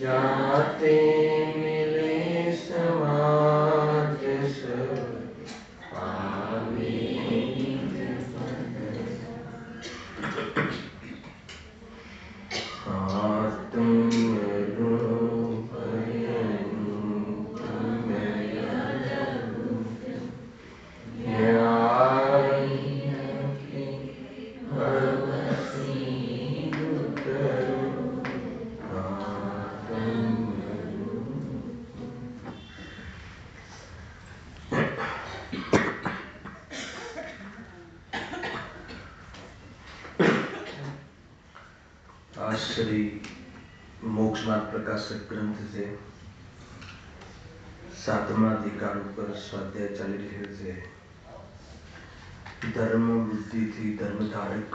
जाते मिले समाज सब पावे श्री मोक्ष मार्ग प्रकाशक ग्रंथ से 7वां अधिकार पर स्वाध्याय ચાલી રહ્યો છે। ધર્મ વૃદ્ધિ થી ધર્મ ધારક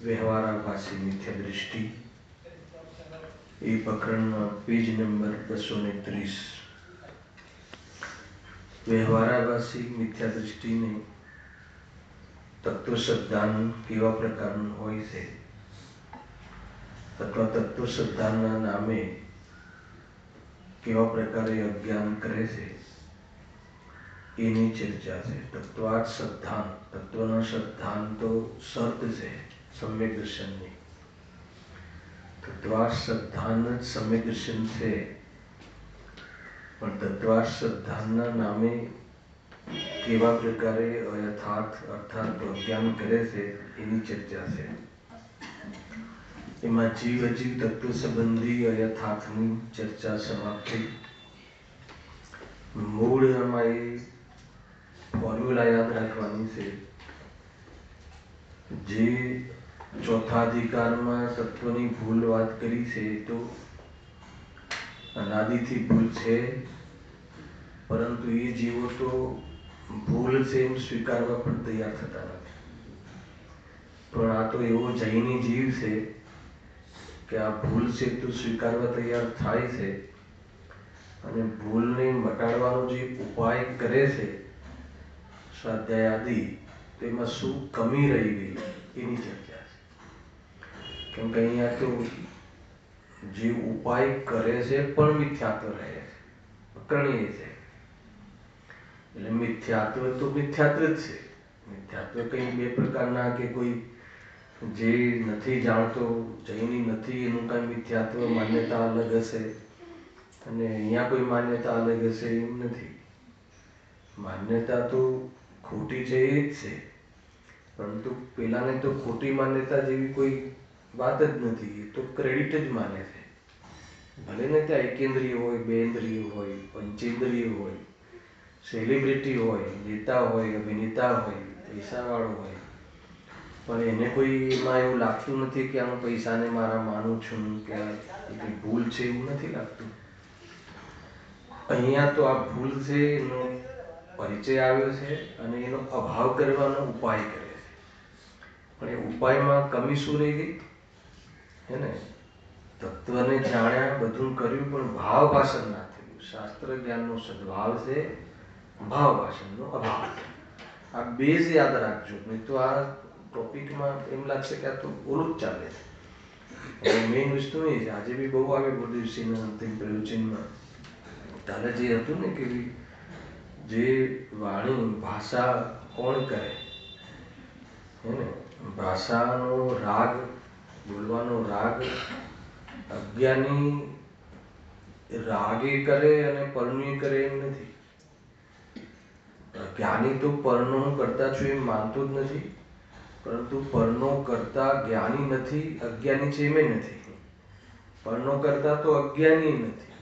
વ્યવહારાભાસી મિથ્યા દૃષ્ટિ એ પ્રકરણમાં પેજ નંબર 230। વ્યવહારાભાસી મિથ્યા દૃષ્ટિને તત્વ સિદ્ધાંત કેવા પ્રકારનું હોય છે અથવા તત્વ સિદ્ધાંતના નામે કેવા પ્રકારે અજ્ઞાન કરે છે એની ચર્ચા છે। તત્વાર્થ સિદ્ધાંત, તત્વનો સિદ્ધાંત તો શરત છે સમ્યક દર્શનની। તત્વાર્થ સિદ્ધાંત જ સમ્યક દર્શન છે, પણ તત્વાર્થ સિદ્ધાંતના નામે કેવા પ્રકારે અયથાર્થ અર્થાત અજ્ઞાન કરે છે એની ચર્ચા છે। એમાં જીવ અજીવ તત્વ સંબંધી અયથાર્થની ચર્ચા સમાપ્ત થઈ। મૂળ એમાં એ ફોર્મ્યુલા યાદ રાખવાની છે। જે ચોથા અધિકારમાં તત્વની ભૂલ વાત કરી છે તો અનાદિથી ભૂલ છે, પરંતુ એ જીવો તો ભૂલ છે એમ સ્વીકારવા પણ તૈયાર થતા નથી। પણ આ તો એવો જૈની જીવ છે કે આ ભૂલ છે તો સ્વીકારવા તૈયાર થાય છે, અને ભૂલને મટાડવાનો જે ઉપાય કરે છે સ્વાધ્યાય આદિ, તેમાં શું કમી રહી ગઈ એની ચર્ચા છે। કેમ કે અહીંયા તો જે ઉપાય કરે છે પણ મિથ્યાત્વ રહે છે, અકરણીય છે। એટલે મિથ્યાત્વ તો મિથ્યાત્વ જ છે। મિથ્યાત્વ કઈ બે પ્રકારના કે કોઈ જે નથી જાણતો જૈની નથી એનું કઈ મિથ્યાત્વ માન્યતા અલગ હશે અને અહીંયા કોઈ માન્યતા અલગ હશે એમ નથી। માન્યતા તો ખોટી છે એ જ છે, પરંતુ પેલાને તો ખોટી માન્યતા જેવી કોઈ વાત જ નથી, એ તો ક્રેડિટ જ માને છે। ભલે ને ત્યાં એકેન્દ્રિય હોય, બેન્દ્રિય હોય, પંચેન્દ્રિય હોય, સેલિબ્રિટી હોય, નેતા હોય, અભિનેતા હોય, પૈસાવાળો હોય, પણ એને કોઈ એમાં એવું લાગતું નથી કે હું પૈસાને મારા માનું છું કે કઈ ભૂલ છે એવું નથી લાગતું। અહીંયા તો આ ભૂલ છે એનો પરિચય આવ્યો છે અને એનો અભાવ કરવાનો ઉપાય કરે છે, પણ એ ઉપાયમાં કમી શું રહી ગઈ હે ને? તત્વને જાણ્યા, બધું કર્યું, પણ ભાવ ભાષણ ના થયું। શાસ્ત્ર જ્ઞાનનો સદભાવ છે, ભાવ ભાષણનો અભાવ છે। આ બેઝ યાદ રાખજો, નહીં તો આ ટોપિકમાં એમ લાગશે કે આ તો ઓલું જ ચાલે છે। મેઇન વસ્તુ એ છે, આજે બી બહુ આવે ગુરુદેવસિંહના અંતિમ પ્રવચનમાં તારે જે હતું ને કે જે વાણી ભાષા કોણ કરે હે ને, ભાષાનો રાગ, બોલવાનો રાગ અજ્ઞાની રાગે કરે અને પરનું કરે એમ નથી। જ્ઞાની તો પરનો કરતા છું એમ માનતો જ નથી, પરંતુ પરનો કરતા જ્ઞાની નથી, અજ્ઞાની છે એમ નથી। પરનો કરતા તો અજ્ઞાની નથી,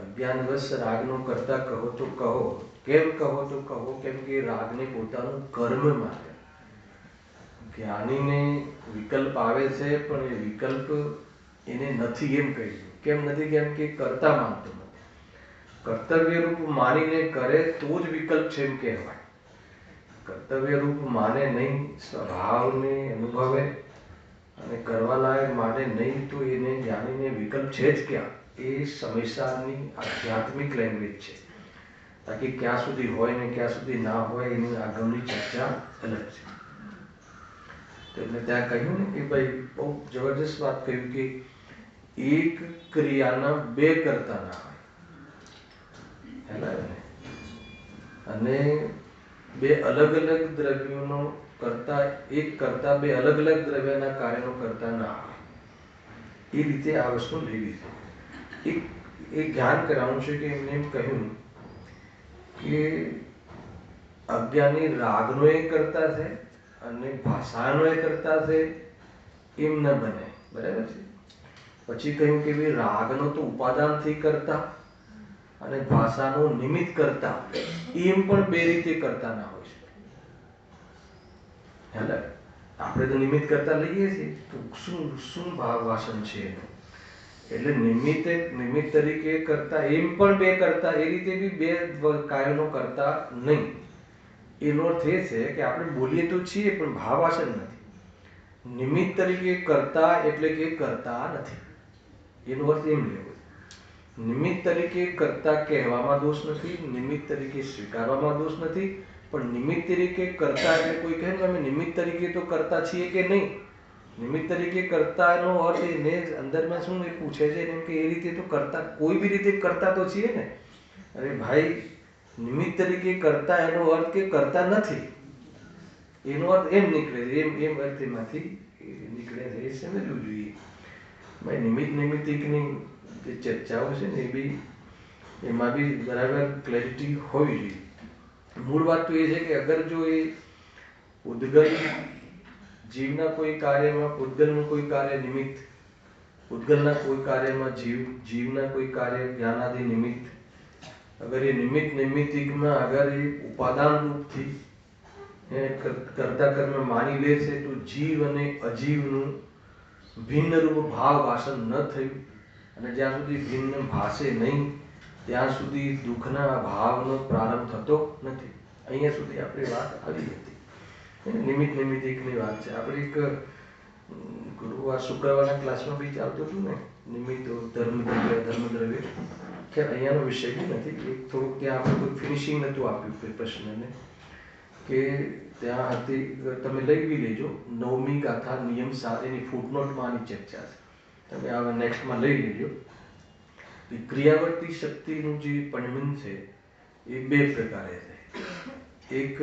અજ્ઞાનવશ રાગનો કરતા કહો તો કહો। કેમ કહો તો કહો? કેમ કે રાગને પોતાનું કર્મ માને। જ્ઞાનીને વિકલ્પ આવે છે, પણ એ વિકલ્પ એને નથી એમ કહી દઉં. કેમ નથી? કેમ કે કરતા માનતો નથી. કર્તવ્ય રૂપ માનીને કરે તો જ વિકલ્પ છે એમ કહેવાય. કર્તવ્ય રૂપ માને નહીં, સ્વભાવને અનુભવે અને કરવા લાયક માને નહીં, તો એને જાણીને વિકલ્પ છે જ ક્યાં? એ સમયસારની આધ્યાત્મિક લેંગ્વેજ છે. બાકી ક્યાં સુધી હોય ને ક્યાં સુધી ના હોય એની આગળની ચર્ચા અલગ છે. તો એમને ત્યાં કહ્યું ને કે ભાઈ બહુ જબરજસ્ત વાત કહ્યું કે એક ક્રિયાના બે કરતા ના હોય. અને બે અલગ અલગ દ્રવ્યોનો કરતા, એક કરતા બે અલગ અલગ દ્રવ્યના કાર્યનો કરતા ના હોય. એ રીતે આ વસ્તુ લેવી છે. એક ધ્યાન કરાવવું છે કે એમને એમ કહ્યું કે અજ્ઞાની રાગનો એ કરતા છે અને ભાષાનો એ કરતા છે એમ ન બને. બરાબર છે. પછી કહ્યું કે ભાઈ રાગનો તો ઉપાદાનથી કરતા અને ભાષાનો નિમિત્ત કરતા, એમ પણ બે રીતે કરતા ના હોય શકે. આપણે તો નિમિત્ત કરતા લઈએ છીએ તો શું ભાવ વાસન છે એનું. એટલે નિમિત્ત તરીકે કરતા એમ પણ બે કરતા, એ રીતે બી બે કાર્યનો કરતા નહીં. એનો અર્થ એ છે કે આપણે બોલીએ તો છીએ પણ ભાવ વાસન નથી. નિમિત્ત તરીકે કરતા એટલે કે કરતા નથી. એનો અર્થ એમ લેવો. નિમિત્ત તરીકે કરતા કહેવામાં દોષ નથી, નિમિત્ત તરીકે સ્વીકારવામાં દોષ નથી. પણ નિમિત્ત તરીકે કરતા એટલે કોઈ કહે ને અમે નિમિત્ત તરીકે તો કરતા છીએ કે નહીં. નિમિત્ત તરીકે કરતાનો અર્થ એને અંદરમાં શું એ પૂછે છે એમ કે એ રીતે તો કરતા, કોઈ બી રીતે કરતા તો છીએ ને. અરે ભાઈ, નિમિત્ત તરીકે કરતા એનો અર્થ કે કરતા નથી. એનો અર્થ એમ નીકળે છે, એમ અર્થ એમાંથી નીકળે છે. એ સમજવું જોઈએ. ભાઈ નિમિત્તની જે ચર્ચાઓ છે ને એ બી એમાં બી બરાબર ક્લેરિટી હોવી જોઈએ. મૂળ વાત તો એ છે કે અગર જો એ ઉદ્ગલ જીવના કોઈ કાર્યમાં પૂતગલનું કોઈ કાર્ય નિમિત્ત, પૂતગલના કોઈ કાર્યમાં જીવના કોઈ કાર્ય જ્ઞાનાદિ નિમિત્ત, અગર એ નિમિત્તિકમાં અગર એ ઉપાદાન રૂપથી કરતા કર્મ માની લે છે તો જીવ અને અજીવનું ભિન્ન રૂપ ભાવ ભાષણ ન થયું. અને જ્યાં સુધી ભિન્ન ભાષે નહીં ત્યાં સુધી દુઃખના ભાવનો પ્રારંભ થતો નથી. અહીંયા સુધી આપણી વાત આવી હતી. નિમિત્તિકની વાત છે. આપણે એક ગુરુવાર શુક્રવારના ક્લાસમાં બી ચાલતું હતું ને, નિમિત્તો ધર્મદ્રવ્ય. ખેર અહીંયાનો વિષય બી નથી. એક થોડુંક ત્યાં આપણે કોઈ ફિનિશિંગ નહોતું આપ્યું કોઈ પ્રશ્નને, કે ત્યાં હતી, તમે લઈ બી લેજો, 9મી ગાથા નિયમ 7 એની ફૂટનોટમાં આની ચર્ચા છે. તમે હવે નેક્સ્ટમાં લઈ લેજો. ક્રિયાવર્તી શક્તિનું જે પરિમાણ છે એ બે પ્રકારે છે. એક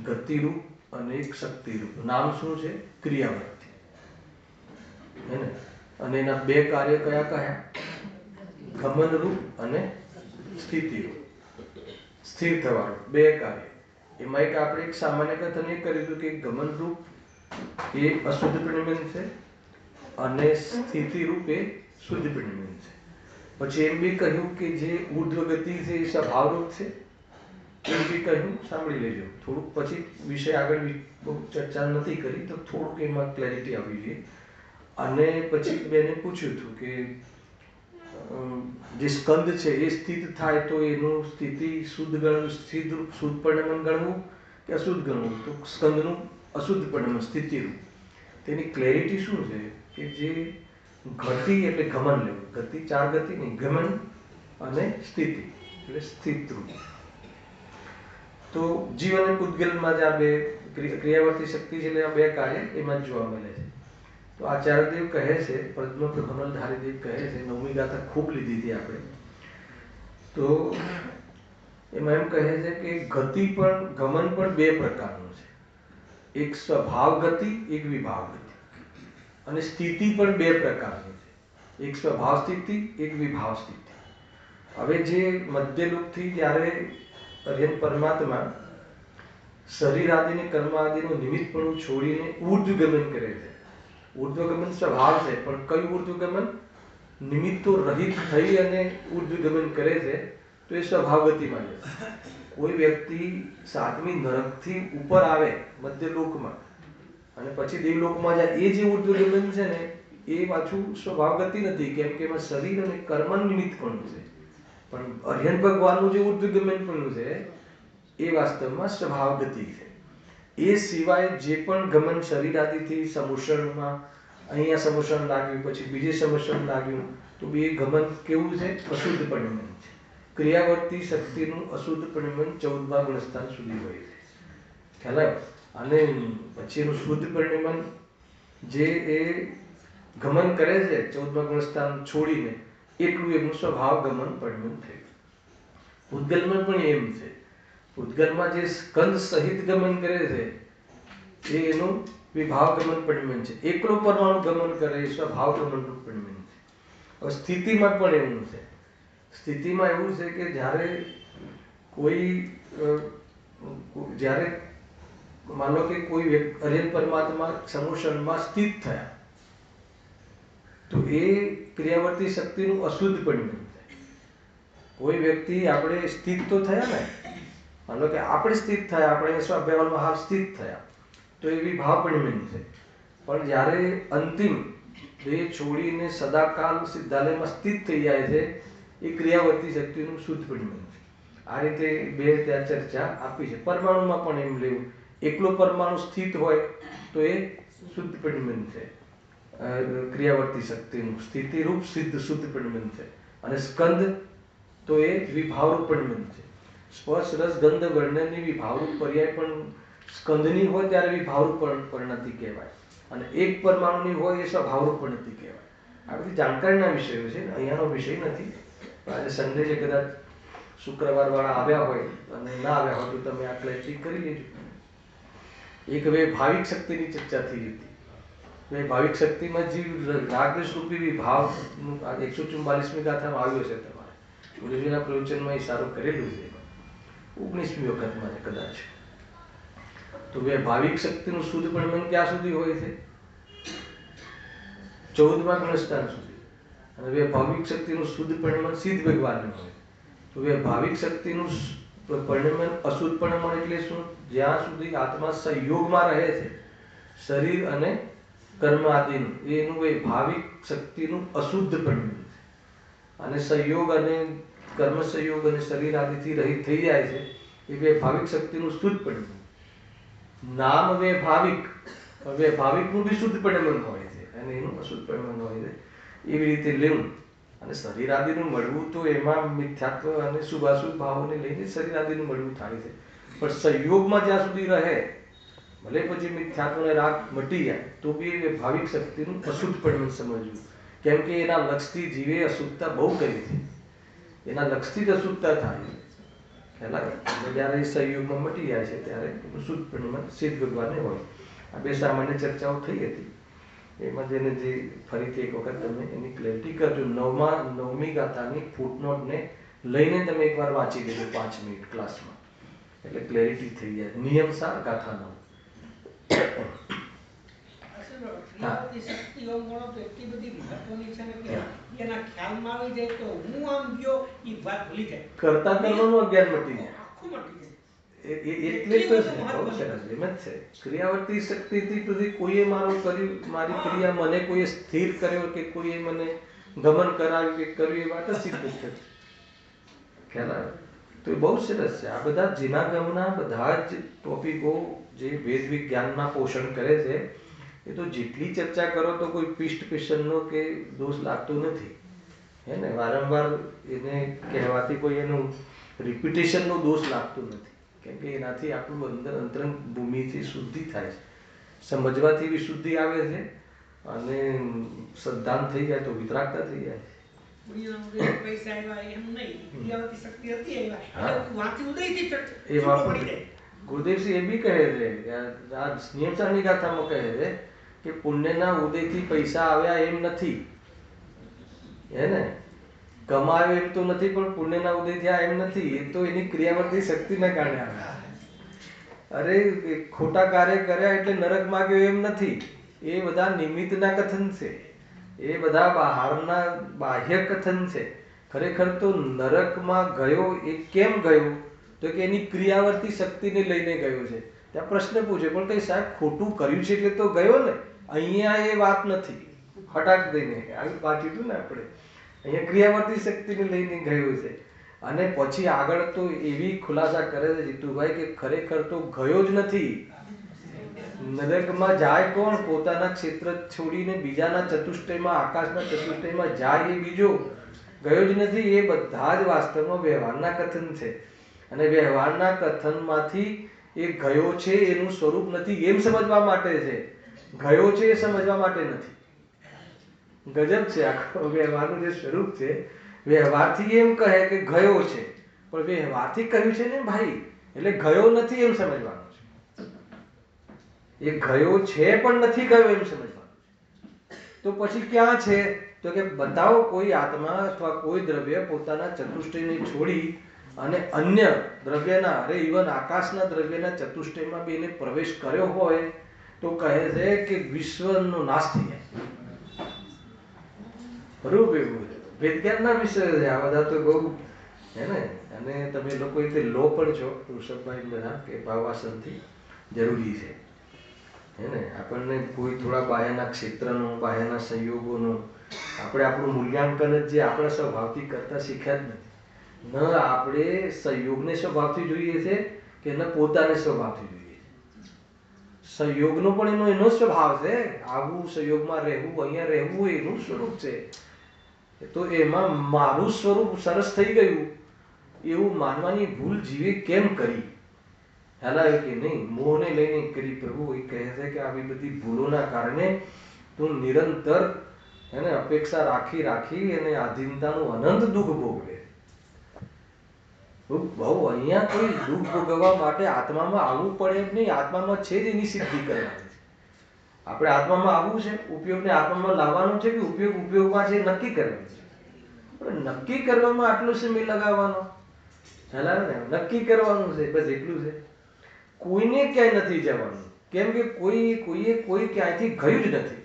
ગતિરૂપ અને એક શક્તિરૂપ. નામ શું છે? ક્રિયાવર્તી. હે ને? અને એના બે કાર્ય કયા કયા? ગમનરૂપ અને સ્થિતિરૂપ. સ્થિર થવાનું બે કાર્ય. એમાં એક આપણે એક સામાન્ય કથન એ કર્યું હતું કે ગમનરૂપ એ અશુદ્ધ પરિમાણ છે અને સ્થિતિરૂપ એ શુદ્ધ પરિમાણ છે. પછી એમ બી કહ્યું કે જે ઉર્ધ્વ ગતિ છે એ સ્વભાવરૂપ છે. એમ બી કહ્યું, સાંભળી લેજો થોડુંક. પછી વિષય આગળ બહુ ચર્ચા નથી કરી તો થોડુંક એમાં ક્લેરિટી આવવી જોઈએ. અને પછી બેને પૂછ્યું હતું કે જે સ્કંદ છે એ સ્થિત થાય તો એનું સ્થિતિ શુદ્ધ ગણવું, શુદ્ધ પરિણામ ગણવું કે અશુદ્ધ ગણવું? તો સ્કંદનું અશુદ્ધ પરિણામ સ્થિતિરૂપ. તેની ક્લેરિટી શું છે કે જે ગતિ એટલે ગમન લેવું. ગતિ ચાર ગતિ નહીં, ગમન અને સ્થિતિ એટલે સ્થિતરૂપ. તો જીવ અને પૂતગલમાં જ આ બે ક્રિયાવર્તી શક્તિ છે એટલે આ બે કાર્ય એમાં જ જોવા મળે છે. તો આચાર્યદેવ કહે છે, પદ્મપ્રભનલધારીદેવ કહે છે, 9મી ગાથા ખૂબ લીધી હતી આપણે, તો એમાં એમ કહે છે કે ગતિ પણ, ગમન પણ બે પ્રકારનું છે. એક સ્વભાવ ગતિ, એક વિભાવ ગતિ. અને સ્થિતિ પણ બે પ્રકારની છે. એક સ્વભાવ સ્થિતિ, એક વિભાવ સ્થિતિ. હવે જે મધ્યલોકથી જ્યારે અર્યન પરમાત્મા શરીર આદિને કર્મ આદિનું નિમિત્તપણું છોડીને ઉર્ધ્વગમન કરે છે. ઉર્ધ્વગમન સ્વભાવ છે, પણ કયું ઉર્ધ્વગમન? નિમિત્તો રહિત થઈ અને ઉર્ધ્વગમન કરે છે તો એ સ્વભાવગતિમાં છે. કોઈ વ્યક્તિ 7મી નરકથી ઉપર આવે મધ્યલોકમાં અને પછી દેવલોકમાં જાય, એ જે ઉર્ધ્વગમન છે ને એ પાછું સ્વભાવગતિ નથી, કેમ કે એમાં શરીર અને કર્મ નિમિત્ત પણ છે. પણ અર્યન ભગવાનનું જે ઉર્ધ્વગમન પણ છે એ વાસ્તવમાં સ્વભાવગતિ છે. એ સિવાય જે પણ ગમન શરીર આદિથી સમુષણમાં, અહીંયા સમુષણ લાગ્યું પછી બીજે સમુષણ લાગ્યું, તો એ ગમન કેવું છે? અશુદ્ધ પરિણમન છે. ક્રિયાવર્તી શક્તિનું અશુદ્ધ પરિણમન 14મા ગુણસ્થાન સુધી હોય છે. ખ્યાલ આવ્યો? અને પછી એનું શુદ્ધ પરિણમન જે એ ગમન કરે છે 14મા ગુણસ્થાન છોડીને, એટલું એમનું સ્વભાવ ગમન પરિણમન થયું. ઉદ્ગલમાં પણ એમ છે. ઉદ્ગલમાં જે સ્કંદ સહિત ગમન કરે છે એ એનું વિભાવ ગમન પરિણમન છે. એકલો પરમાણુ ગમન કરે એ સ્વભાવ ગમન પરિણમન છે. હવે સ્થિતિમાં પણ એવું છે. સ્થિતિમાં એવું છે કે જ્યારે જ્યારે માનો કે કોઈ અરિયન પરમાત્મા સમુષણમાં સ્થિત થયા, તો એ ક્રિયાવર્તી શક્તિનું અશુદ્ધ પરિણમન છે. કોઈ વ્યક્તિ આપણે સ્થિત તો થયા ને, માનો કે આપણે સ્થિત થયા, આપણે સ્વાભ્યાવનમાં હાલ સ્થિત થયા, તો એ વિભાવ પરિણમન છે. પણ જ્યારે અંતિમ દેહ છોડીને સદાકાલ સિદ્ધાલયમાં સ્થિત થઈ જાય છે, એ ક્રિયાવર્તી શક્તિનું શુદ્ધ પરિણમન છે. આ રીતે બે ત્યાં ચર્ચા આપી છે. પરમાણુમાં પણ એમ લેવું, એકલો પરમાણુ સ્થિત હોય તો એ શુદ્ધ પરિણમન છે, ક્રિયાવર્તી શક્તિનું સ્થિતિરૂપ સિદ્ધ શુદ્ધ પરિણમન છે. અને સ્કંદ તો એ વિભાવરૂપ પરિણમન છે. સ્પર્શ રસ ગંધ વર્ણનની વિભાવરૂપ પર્યાય પણ સ્કંદની હોય ત્યારે વિભાવરૂપ પરિણતિ કહેવાય, અને એક પરમાણુની હોય એ સ્વભાવરૂપ પરિણતિ કહેવાય. આ બધી જાણકારીના વિષયો છે, અહીંયાનો વિષય નથી. આજે સન્ડે જે કદાચ શુક્રવાર વાળા આવ્યા હોય અને ના આવ્યા હોય તો તમે આ ક્લેરિટી કરી લેજો. એક હવે ભાવિક શક્તિની ચર્ચા થઈ હતી. ભાવિક શક્તિમાં જે રાગદ્વેષ રૂપી વિભાવનું 144મી ગાથામાં આવ્યું છે. તમારે ગુરુજીના પ્રવચનમાં ઇશારો કરેલું છે, 19મી વખતમાં છે કદાચ. તો ભાવિક શક્તિનું શુદ્ધ પરિણમન ક્યાં સુધી હોય છે? 14મા ગુણસ્થાન સુધી. અને ભાવિક શક્તિનું શુદ્ધ પરિણમન સિદ્ધ ભગવાનનું હોય. તો ભાવિક શક્તિનું પરિણમન અશુદ્ધ પરિણમન એટલે શું? જ્યાં સુધી આત્મા સંયોગમાં રહે છે શરીર અને કર્મ આદિનું, એનું ભાવિક શક્તિનું અશુદ્ધ પરિણમન છે. અને સંયોગ અને કર્મ સંયોગ અને શરીર આદિથી રહિત થઈ જાય છે, એ ભાવિક શક્તિનું શુદ્ધ પરિણમન. નામ ભાવિક, ભાવિકનું બી શુદ્ધ પરિણમન હોય છે અને એનું અશુદ્ધ પરિણમન હોય છે. એવી રીતે લેવું. અને શરીર આદિનું મળવું તો એમાં મિથ્યાત્વ અને શુભાશુભ ભાવોને લઈને શરીર આદિનું મળવું થાય છે. પણ સંયોગમાં જ્યાં સુધી રહે, ભલે પછી મિથ્યાત્વ અને રાગ મટી જાય, તો બી ભાવિક શક્તિનું અશુદ્ધ પરિણમન સમજવું. કેમ કે એના લક્ષથી જીવે અશુદ્ધતા બહુ કરી છે. એના લક્ષથી જ અશુદ્ધતા થાય છે. જ્યારે એ સંયોગમાં મટી જાય છે ત્યારે એનું શુદ્ધ પરિણમન સિદ્ધ ભગવાનને હોય. આ બે સામાન્ય ચર્ચાઓ થઈ હતી. એમાં જેને જે ફરીથી એક વખત તમે એની ક્લેરિટી કરજો. 9મી ગાથાની ફૂટનોટને લઈને તમે એકવાર વાંચી લેજો 5 મિનિટ ક્લાસમાં, એટલે ક્લેરિટી થઈ જાય. નિયમ સાર ગાથા 9. કરતા કરવાનું અજ્ઞાન મટી જાય. એટલે તો બહુ સરસ એમ જ છે. ક્રિયાવર્તી શક્તિથી પછી કોઈએ મારું કર્યું, મારી ક્રિયા મને કોઈએ સ્થિર કર્યો કે કોઈએ મને ગમન કરાવ્યું કે કર્યું, એ વાત જ સિદ્ધ છે. ખ્યાલ આવે? તો એ બહુ સરસ છે. આ બધા જીનાગમના બધા જ ટોપિકો જે વેદ વિજ્ઞાનના પોષણ કરે છે, એ તો જેટલી ચર્ચા કરો તો કોઈ પિષ્ટ પેશનનો કે દોષ લાગતો નથી. હે ને? વારંવાર એને કહેવાથી કોઈ એનું રિપીટેશનનો દોષ લાગતો નથી. કેમ કે એનાથી આપણું અંદર અંતરંગ ભૂમિથી શુદ્ધિ થાય છે. સમજવાથી વિશુદ્ધિ આવે છે અને શ્રદ્ધાન થઈ જાય તો વિતરાગતા થઈ જાય છે. ગુરુદેવસિંહ એ બી કહે છે કે આ નિયમસારની ગાથામાં કહે છે કે પુણ્યના ઉદયથી પૈસા આવ્યા એમ નથી. હે ને? કમાયો એમ તો નથી, પણ પુણ્યના ઉદય થયા એમ નથી. એ તો એની ક્રિયાવર્તી શક્તિના કારણે આવ્યા. અરે ખોટા કાર્ય કર્યા એટલે નરકમાં ગયો એમ નથી. એ બધા નિમિત્તના કથન છે. એ બધા બહારના બાહ્ય કથન છે. ખરેખર તો નરકમાં ગયો એ કેમ ગયો? તો કે એની ક્રિયાવર્તી શક્તિને લઈને ગયો છે. ત્યાં પ્રશ્ન પૂછે, પણ કઈ સાહેબ ખોટું કર્યું છે એટલે તો ગયો ને? અહીંયા એ વાત નથી. હટાક દઈને આગળ વાંચ્યું ને આપણે, અહીંયા ક્રિયાવર્તી શક્તિને લઈને ગયું છે. અને પછી આગળ તો એવી ખુલાસા કરે છે જીતુભાઈ કે ખરેખર તો ગયો જ નથી. નરકમાં જાય કોણ? પોતાના ક્ષેત્ર છોડીને બીજાના ચતુષ્ટયમાં, આકાશના ચતુષ્ટયમાં જાય એ બીજો, ગયો જ નથી. એ બધા જ વાસ્તવમાં વ્યવહારના કથન છે. અને વ્યવહારના કથનમાંથી એ ગયો છે એનું સ્વરૂપ નથી એમ સમજવા માટે છે, ગયો છે એ સમજવા માટે નથી. ગજબ છે આખો વ્યવહારનું જે સ્વરૂપ છે. વ્યવહારથી એમ કહે કે ગયો છે, પણ વ્યવહારથી કહ્યું છે ને ભાઈ, એટલે ગયો નથી એમ સમજવાનું છે. એ ગયો છે પણ નથી ગયો એમ સમજવાનું. તો પછી ક્યાં છે? તો કે બતાવો કોઈ આત્મા અથવા કોઈ દ્રવ્ય પોતાના ચતુષ્ટયને છોડી અને અન્ય દ્રવ્યના, અરે ઇવન આકાશના દ્રવ્યના ચતુષ્ટયમાં બી એને પ્રવેશ કર્યો હોય તો કહે છે કે વિશ્વનો નાશ થઈ જાય. બરોબર, વેદજ્ઞાનના વિષય છે આ બધા તો બહુ, હે ને. અને તમે લોકો તે લો પણ છો ઋષભભાઈ બધા કે ભાવાસનથી જરૂરી છે, હે ને. આપણને કોઈ થોડા બાહ્યના ક્ષેત્રનું, બાહ્યના સંયોગોનું આપણે આપણું મૂલ્યાંકન જ જે આપણા સ્વભાવથી કરતા શીખ્યા જ નથી. ન આપણે સંયોગને સ્વભાવથી જોઈએ છે કે ન પોતાને સ્વભાવથી જોઈએ છે. સંયોગનો પણ એનો સ્વભાવ છે. આવું સંયોગમાં રહેવું, અહીંયા રહેવું એનું સ્વરૂપ છે. તો એમાં મારું સ્વરૂપ સરસ થઈ ગયું એવું માનવાની ભૂલ જીવે કેમ કરી? ખ્યાલ કે નહીં? મોહને લઈને કરી. પ્રભુ એ કહે છે કે આવી બધી ભૂલોના કારણે તું નિરંતર એને અપેક્ષા રાખી રાખી અને આધીનતાનું અનંત દુઃખ ભોગવે. બહુ અહીંયા કોઈ દુઃખ ભોગવવા માટે આત્મામાં આવવું પડે એમ નહીં. આત્મામાં છે જ એની સિદ્ધિ કરવાની છે. આપણે આત્મામાં આવવું છે, ઉપયોગને આત્મામાં લાવવાનો છે કે ઉપયોગ ઉપયોગમાં છે નક્કી કરવાનું છે. પણ નક્કી કરવામાં આટલો સમય લગાવવાનો, ખ્યાલ આવે ને? નક્કી કરવાનું છે, બસ એટલું છે. કોઈને ક્યાંય નથી જવાનું, કેમ કે કોઈ ક્યાંયથી ગયું જ નથી.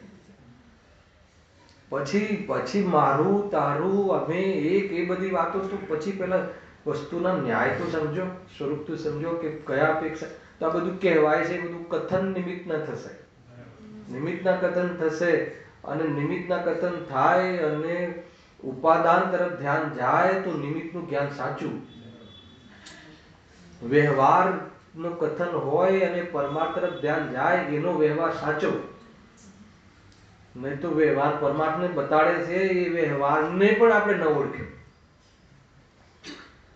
પછી મારું, તારું, અમે, એક, એ બધી વાતો તો પછી પેલા વસ્તુના ન્યાય તો સમજો, સ્વરૂપ તો સમજો કે કયા અપેક્ષા. તો આ બધું કહેવાય છે, બધું કથન નિમિત્તના થશે, નિમિત્તના કથન થશે. અને નિમિત્તના કથન થાય અને ઉપાદાન તરફ ધ્યાન જાય તો નિમિત્તનું જ્ઞાન સાચું. વ્યવહારનું કથન હોય અને પરમાર્થ તરફ ધ્યાન જાય એનો વ્યવહાર સાચો. નહીં તો વ્યવહાર પરમાર્થને બતાડે છે એ વ્યવહારને પણ આપણે ન ઓળખ્યો.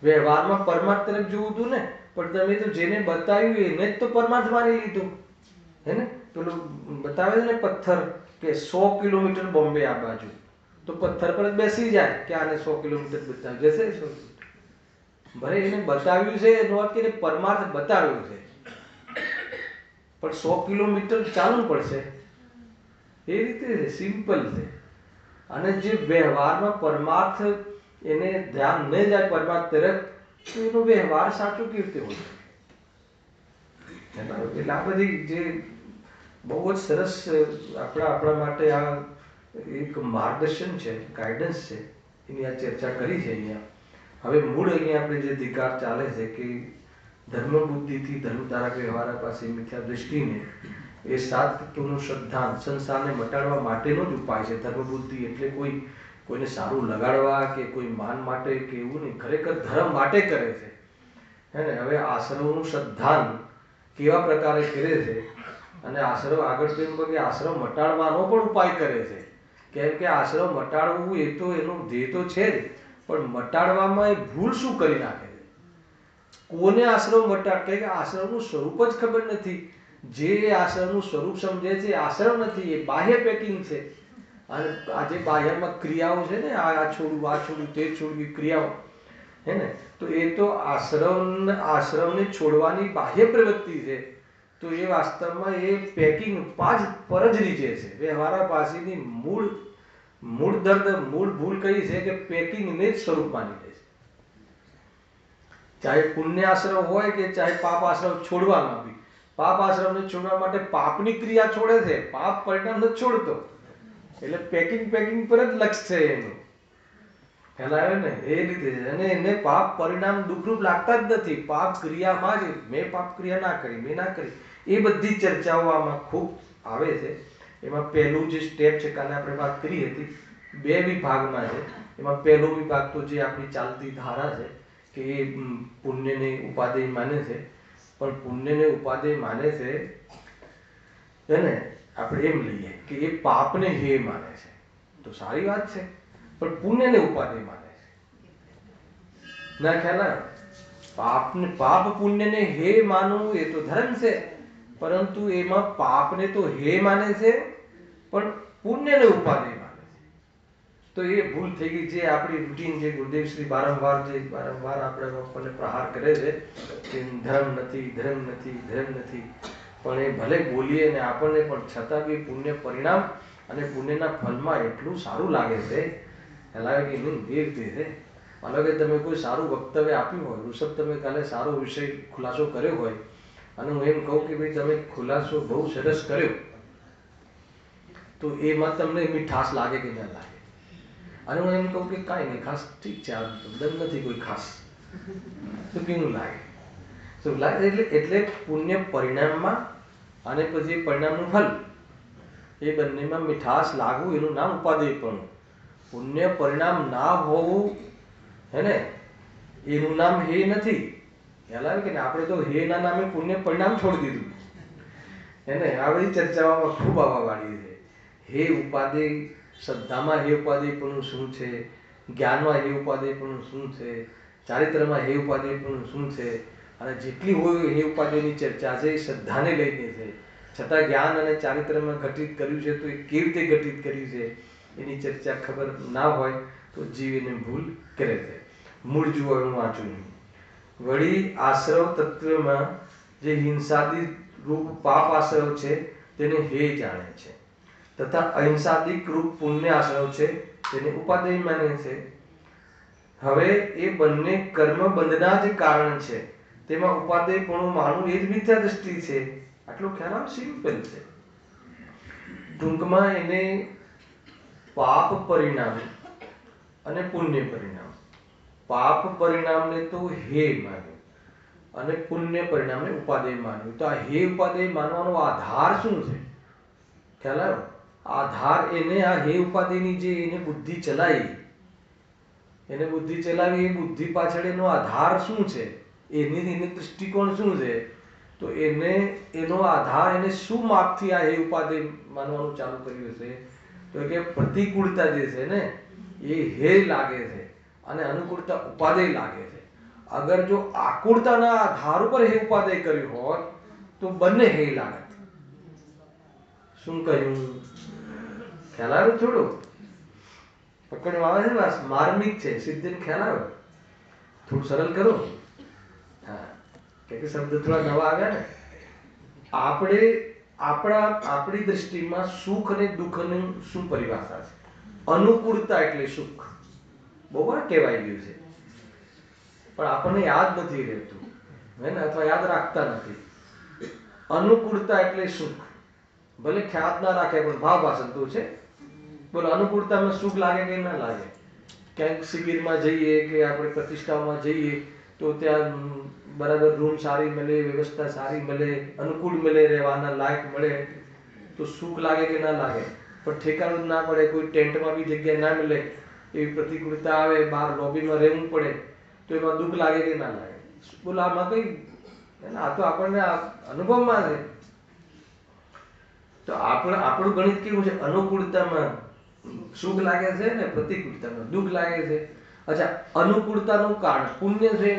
વ્યવહારમાં પરમાર્થ તરફ જોવું હતું ને, પણ તમે તો જેને બતાવ્યું એને જ તો પરમાર્થ માની લીધું, હે ને. પેલું બતાવે છે ને પથ્થર કે 100 કિલોમીટર બોમ્બે આ બાજુ, તો પથ્થર પર જ બેસી જાય કે આને 100 કિલોમીટર બતાવી જશે. 100 ભલે એને બતાવ્યું છે એનો અર્થ કે પરમાર્થ બતાવ્યું છે, પણ 100 કિલોમીટર ચાલવું પડશે. એ રીતે સિમ્પલ છે. અને જે વ્યવહારમાં પરમાર્થ એને ધ્યાન ન જાય પરમાર્થ તરફ, તો એનો વ્યવહાર સાચો કેવી રીતે હોય? એટલે આ બધી જે બહુ જ સરસ આપણા માટે આ એક માર્ગદર્શન છે, ગાઈડન્સ છે, એની આ ચર્ચા કરી છે અહીંયા. હવે મૂળ અહીંયા આપણે જે ધિકાર ચાલે છે કે ધર્મ બુદ્ધિથી ધર્મ તારક વ્યવહાર પાસે મિથ્યા દૃષ્ટિને એ 7 તત્વોનું શ્રદ્ધાન સંસારને મટાડવા માટેનો જ ઉપાય છે. ધર્મ બુદ્ધિ એટલે કોઈને સારું લગાડવા કે કોઈ માન માટે કે એવું નહીં, ખરેખર ધર્મ માટે કરે છે, હે ને. હવે આશ્રમનું શ્રદ્ધાન કેવા પ્રકારે કરે છે, અને આશ્રમ આગળ તો એમ કે આશ્રમ મટાડવાનો પણ ઉપાય કરે છે. કેમ કે આશ્રમ મટાડવું એ તો એનો ધ્યેય તો છે જ, પણ મટાડવામાં એ ભૂલ શું કરી નાખે છે? કોને આશ્રમ મટાડ? કે આશ્રમનું સ્વરૂપ જ ખબર નથી. જે આશ્રમનું સ્વરૂપ સમજે છે આશ્રમ નથી, એ બાહ્ય પેકિંગ છે. અને આજે બાહ્યમાં ક્રિયાઓ છે ને, આ છોડવું, આ છોડવું, તે છોડવી ક્રિયાઓ, હે ને. તો એ તો આશ્રમને છોડવાની બાહ્ય પ્રવૃત્તિ છે. તો એ વાસ્તવમાં એ પેકિંગ પર જ નીચે છે. વ્યવહાર પાસેની મૂળ દર્દ, મૂળ ભૂલ કઈ છે કે પેકિંગને જ સ્વરૂપ માની લે છે. ચાહે પુણ્ય આશ્રમ હોય કે ચાહે પાપ આશ્રમ, છોડવામાં બી પાપ આશ્રમને છોડવા માટે પાપની ક્રિયા છોડે છે, પાપ પરિણામ નથી છોડતો. એટલે પેકિંગ પર જ લક્ષ છે એનું, ખ્યાલ આવે ને. એ રીતે છે. અને એને પાપ પરિણામ દુઃખરૂપ લાગતા જ નથી. પાપ ક્રિયામાં જ મેં પાપ ક્રિયા ના કરી, મેં ના કરી, એ બધી ચર્ચાઓ આમાં ખૂબ આવે છે. એમાં પહેલું જે સ્ટેપ છે, કાલે આપણે વાત કરી હતી, 2 વિભાગમાં છે. એમાં પહેલો વિભાગ તો જે આપણી ચાલતી ધારા છે કે એ પુણ્યને ઉપાદેય માને છે. પણ પુણ્યને ઉપાદેય માને છે એને આપણે એમ લઈએ કે એ પાપને હે માને છે, તો સારી વાત છે. પણ પુણ્યને ઉપાદેય માને છે. ના ખ્યાલ આવે? પાપ પુણ્યને હે માનવું એ તો ધર્મ છે, પરંતુ એમાં પાપને તો હે માને છે પણ પુણ્યને ઉપાદેય માને છે. તો એ ભૂલ થઈ ગઈ. જે આપણી રૂટીન, જે ગુરુદેવ શ્રી વારંવાર આપણે આપણને પ્રહાર કરે છે કે ધર્મ નથી, ધર્મ નથી, ધર્મ નથી. પણ એ ભલે બોલીએ ને આપણને, પણ છતાં બી પુણ્ય પરિણામ અને પુણ્યના ફલમાં એટલું સારું લાગે છે. લાગે કે નહીં બે રીતે છે. માનો કે તમે કોઈ સારું વક્તવ્ય આપ્યું હોય, ઋષભ તમે કાલે સારો વિષય ખુલાસો કર્યો હોય, અને હું એમ કહું કે ભાઈ તમે ખુલાસો બહુ સરસ કર્યો, તો એમાં તમને મીઠાશ લાગે કે ના લાગે? અને હું એમ કહું કે કાંઈ નહીં, ખાસ ઠીક છે, આ દમ નથી કોઈ ખાસ, તો કેવું લાગે? શું લાગે? એટલે પુણ્ય પરિણામમાં અને પછી પરિણામનું ફલ, એ બંનેમાં મીઠાશ લાગવું એનું નામ ઉપાદેયપણું. પુણ્ય પરિણામ ના હોવું હે ને, એનું નામ હે નથી. ખ્યાલ આવે કે આપણે તો હે ના નામે પુણ્ય પરિણામ છોડી દીધું હે ને. આ બધી ચર્ચાઓમાં ખૂબ આવવા વાળી છે. હે ઉપાદેય, શ્રદ્ધામાં હે ઉપાદેયપણું શું છે, જ્ઞાનમાં હે ઉપાદેયપણું શું છે, ચારિત્રમાં હે ઉપાદેયપણું શું છે. અને જેટલી હોય હે ઉપાદેયની ચર્ચા છે એ શ્રદ્ધાને લઈને છે. છતાં જ્ઞાન અને ચારિત્રમાં ઘટિત કર્યું છે, તો એ કેવી રીતે ઘટિત કર્યું છે એની ચર્ચા ખબર ના હોય તો જીવ એને ભૂલ કરે છે. મૂળ જુઓ, હું વાંચું નહીં. વળી આશ્રવ તત્વમાં જે હિંસાદી રૂપ પાપ આશ્રવ છે તેને હે જાણે છે, તથા અહિંસાદિક રૂપ પુણ્ય આશ્રવ છે તેને ઉપાદેય માને છે. હવે એ બંને કર્મ બંધના જ કારણ છે, તેમાં ઉપાદેયપણું માનવું એ જ મિથ્યા દ્રષ્ટિ છે. આટલો ખ્યાલ આમ સિમ્પલ છે. ટૂંકમાં એને પાપ પરિણામ અને પુણ્ય પરિણામ, પાપ પરિણામને તો હે માન્યું અને પુણ્ય પરિણામને ઉપાદેય માન્યું. તો આ હે ઉપાદેય માનવાનો આધાર શું છે? ખ્યાલ આવ્યો? આધાર એને આ હે ઉપાદેયની જે એને બુદ્ધિ ચલાવી, એને બુદ્ધિ ચલાવી, એ બુદ્ધિ પાછળ એનો આધાર શું છે, એની દૃષ્ટિકોણ શું છે? તો એને એનો આધાર, એને શું માપથી આ હે ઉપાદેય માનવાનું ચાલુ કર્યું છે? તો કે પ્રતિકૂળતા જે છે ને એ હે લાગે છે અને અનુકૂળતા ઉપાદેય લાગે છે. અગર જો આકૂળતાના આધાર ઉપર હે ઉપાદેય કર્યું હોત તો બંને હે લાગત. શું કહ્યું? ખ્યાલ આવ્યો? થોડું પકડવા આવે છે ને, માર્મિક છે, સિદ્ધિને ખ્યાલ આવે? થોડું સરળ કરો. હા, કે શબ્દ થોડા નવા આવ્યા ને. આપણે આપણી દ્રષ્ટિમાં સુખ અને દુઃખની શું પરિભાષા છે? અનુકૂળતા એટલે સુખ, બહુ વાર કહેવાય ગયું છે, પણ આપણને યાદ નથી રહેતું હે ને, અથવા યાદ રાખતા નથી. અનુકૂળતા એટલે સુખ, ભલે ખ્યાલ ના રાખે પણ ભાવભાષણ તો છે. બોલો, અનુકૂળતામાં સુખ લાગે કે ના લાગે? ક્યાંક શિબિરમાં જઈએ કે આપણે પ્રતિષ્ઠાઓમાં જઈએ તો ત્યાં બરાબર રૂમ સારી મળે, વ્યવસ્થા સારી મળે, અનુકૂળ મળે, રહેવાના લાયક મળે તો સુખ લાગે કે ના લાગે? પણ ઠેકાણું જ ના પડે, કોઈ ટેન્ટમાં બી જગ્યા ના મળે, એવી પ્રતિકૂળતા આવે, બહાર લોબીમાં રહેવું પડે, તો એમાં દુઃખ લાગે કે ના લાગે? બોલો, આમાં કઈ, આ તો આપણને અનુભવમાં છે. તો આપણું ગણિત કેવું છે? અનુકૂળતામાં સુખ લાગે છે ને પ્રતિકૂળતામાં દુઃખ લાગે છે. અચ્છા, અનુકૂળતાનું કારણ પુણ્ય છે,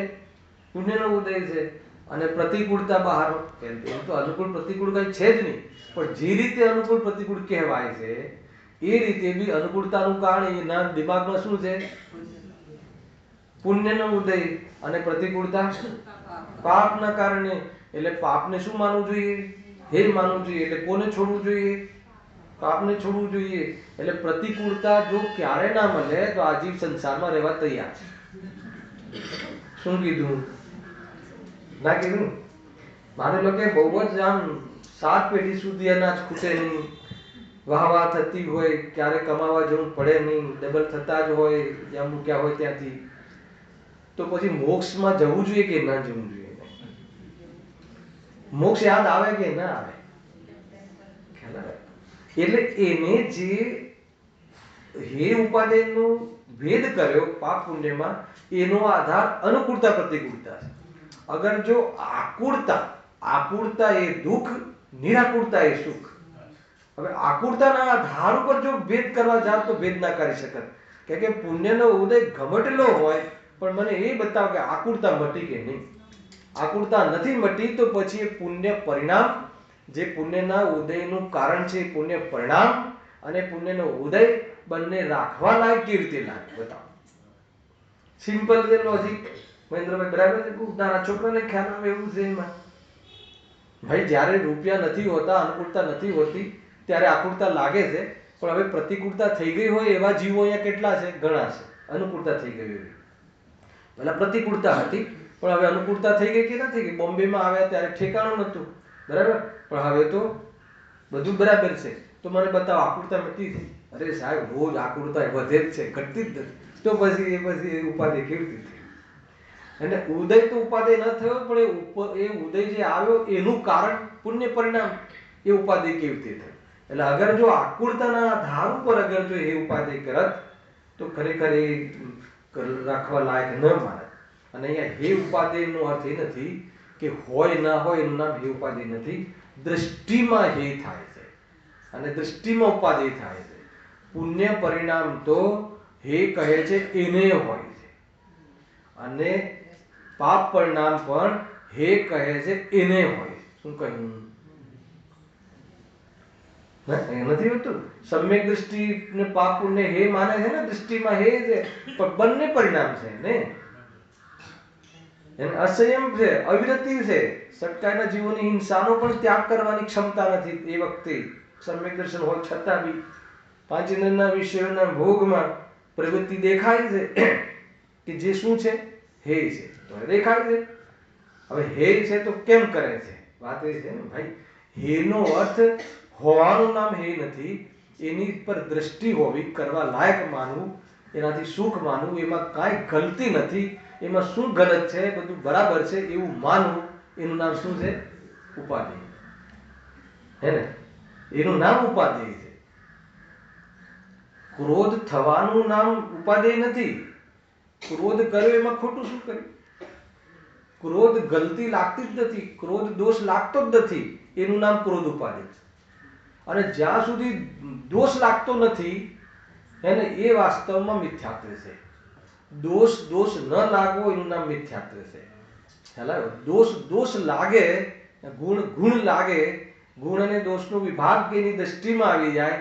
પુણ્યનો ઉદય છે, અને પ્રતિકૂળતા બહાર. એમ તો અનુકૂળ પ્રતિકૂળ કઈ છે જ નહીં, પણ જે રીતે અનુકૂળ પ્રતિકૂળ કહેવાય છે એ રીતે બી અનુકૂળતાનું કારણ એના દિમાગમાં શું છે? પુણ્યનો ઉદય. અને પ્રતિકૂળતા પાપના કારણે. એટલે પાપને શું માનવું જોઈએ? હે માનવું જોઈએ. એટલે કોને છોડવું જોઈએ? પાપને છોડવું જોઈએ. એટલે પ્રતિકૂળતા જો ક્યારે ના મળે તો આજીવ સંસારમાં રહેવા તૈયાર છે. શું કીધું? ના કીધું? માની લો કે બહુ જ આમ 7 પેઢી સુધી અનાજ ખૂટે નહીં, વાહ વાહ થતી હોય, ક્યારે કમાવા જવું પડે નહીં, ડબલ થતા જ હોય જ્યાં મૂક્યા હોય ત્યાંથી, તો પછી મોક્ષમાં જવું જોઈએ કે ના જવું જોઈએ? મોક્ષ યાદ આવે કે ના આવે? ખ્યાલ આવે? એટલે એને જે હે ઉપાદેયનો ભેદ કર્યો પાપ પુણ્યમાં, એનો આધાર અનુકૂળતા પ્રતિકૂળતા છે. અગર જો આકુળતા એ દુઃખ, નિરાકુળતા એ સુખ. હવે આકુળતાના આધાર ઉપર જો ભેદ કરવા જાવ તો ભેદ ના કરી શકત. કે પુણ્યનો ઉદય ઘમટેલો હોય, પણ મને એ બતાવો કે આકુળતા મટી કે નહીં. આકુળતા નથી મટી તો પછી એ પુણ્ય પરિણામ, જે પુણ્યના ઉદયનું કારણ છે, પુણ્ય પરિણામ અને પુણ્યનો ઉદય બંને રાખવા લાયક કેવી રીતે લાગે બતાવો. સિમ્પલ છે લોજિક. મહેન્દ્રભાઈ બરાબર છે? નાના છોકરાને ખ્યાલ આવે એવું છે એમાં. ભાઈ જ્યારે રૂપિયા નથી હોતા, અનુકૂળતા નથી હોતી, ત્યારે આકુળતા લાગે છે. પણ હવે પ્રતિકૂળતા થઈ ગઈ હોય એવા જીવો અહીંયા કેટલા છે? ઘણા છે. અનુકૂળતા થઈ ગઈ એવી. પહેલા પ્રતિકૂળતા હતી, પણ હવે અનુકૂળતા થઈ ગઈ કે ના થઈ ગઈ? બોમ્બેમાં આવ્યા ત્યારે ઠેકાણું નહોતું, બરાબર? પણ હવે તો બધું બરાબર છે. તો મને બતાવો આકુળતા મટી થઈ? અરે સાહેબ, રોજ આકુળતા વધે જ છે, ઘટતી જ નથી. તો પછી એ ઉપાધિ કેવી રીતે થઈ? અને ઉદય તો ઉપાધિ ન થયો, પણ એ ઉદય જે આવ્યો એનું કારણ પુણ્ય પરિણામ, એ ઉપાધિ કેવી રીતે થઈ? એટલે અગર જો આકુળતાના આધાર ઉપર અગર જો એ ઉપાધિ કરત તો ખરેખર એ રાખવા લાયક ન માને. અને અહીંયા હે ઉપાધિનો અર્થ એ નથી કે હોય ના હોય એનું નામ હે ઉપાધિ નથી. દ્રષ્ટિમાં હે થાય છે અને દ્રષ્ટિમાં ઉપાધિ થાય છે. પુણ્ય પરિણામ તો હે કહે છે એને હોય છે, અને પાપ પરિણામ પણ હે કહે છે એને હોય. શું કહ્યું? નથી હોતું. સમ્યક દ્રષ્ટિ ને પાપ પુણ્ય હે માને છે ને, દ્રષ્ટિમાં હે છે, પણ બંને પરિણામ છે ને. એને અસંયમ છે, અવિરતિ છે. સટકાના જીવોની હિંસાનો પણ ત્યાગ કરવાની ક્ષમતા નથી એ વખતે. સમ્યક દર્શન હોય છતાં બી પાંચેન્દ્રના વિષયોના ભોગમાં પ્રવૃત્તિ દેખાય છે કે જે શું છે? હે છે. તો દેખાય છે. હવે હે છે તો કેમ કરે છે? વાત એ છે ને ભાઈ, હેનો અર્થ હોવાનું નામ હે નથી. એની પર દ્રષ્ટિ હોવી, કરવા લાયક માનવું, એનાથી સુખ માનવું, એમાં કાંઈ ગલતી નથી, એમાં શું ગલત છે, બધું બરાબર છે એવું માનવું, એનું નામ શું છે? ઉપાધિ. હે ને? એનું નામ ઉપાધિ છે. ક્રોધ થવાનું નામ ઉપાધિ નથી. ક્રોધ કર્યો એમાં ખોટું શું કર્યું? ક્રોધ ગલતી લાગતી જ નથી, ક્રોધ દોષ લાગતો જ નથી, એનું નામ ક્રોધ ઉપાધિ છે. અને જ્યાં સુધી દોષ લાગતો નથી એને એ વાસ્તવમાં મિથ્યાત્વ છે. દોષ ન લાગવો એનું નામ મિથ્યાત્વ છે. ખ્યાલ દોષ લાગે, ગુણ લાગે, ગુણ અને દોષનો વિભાગ એની દ્રષ્ટિમાં આવી જાય,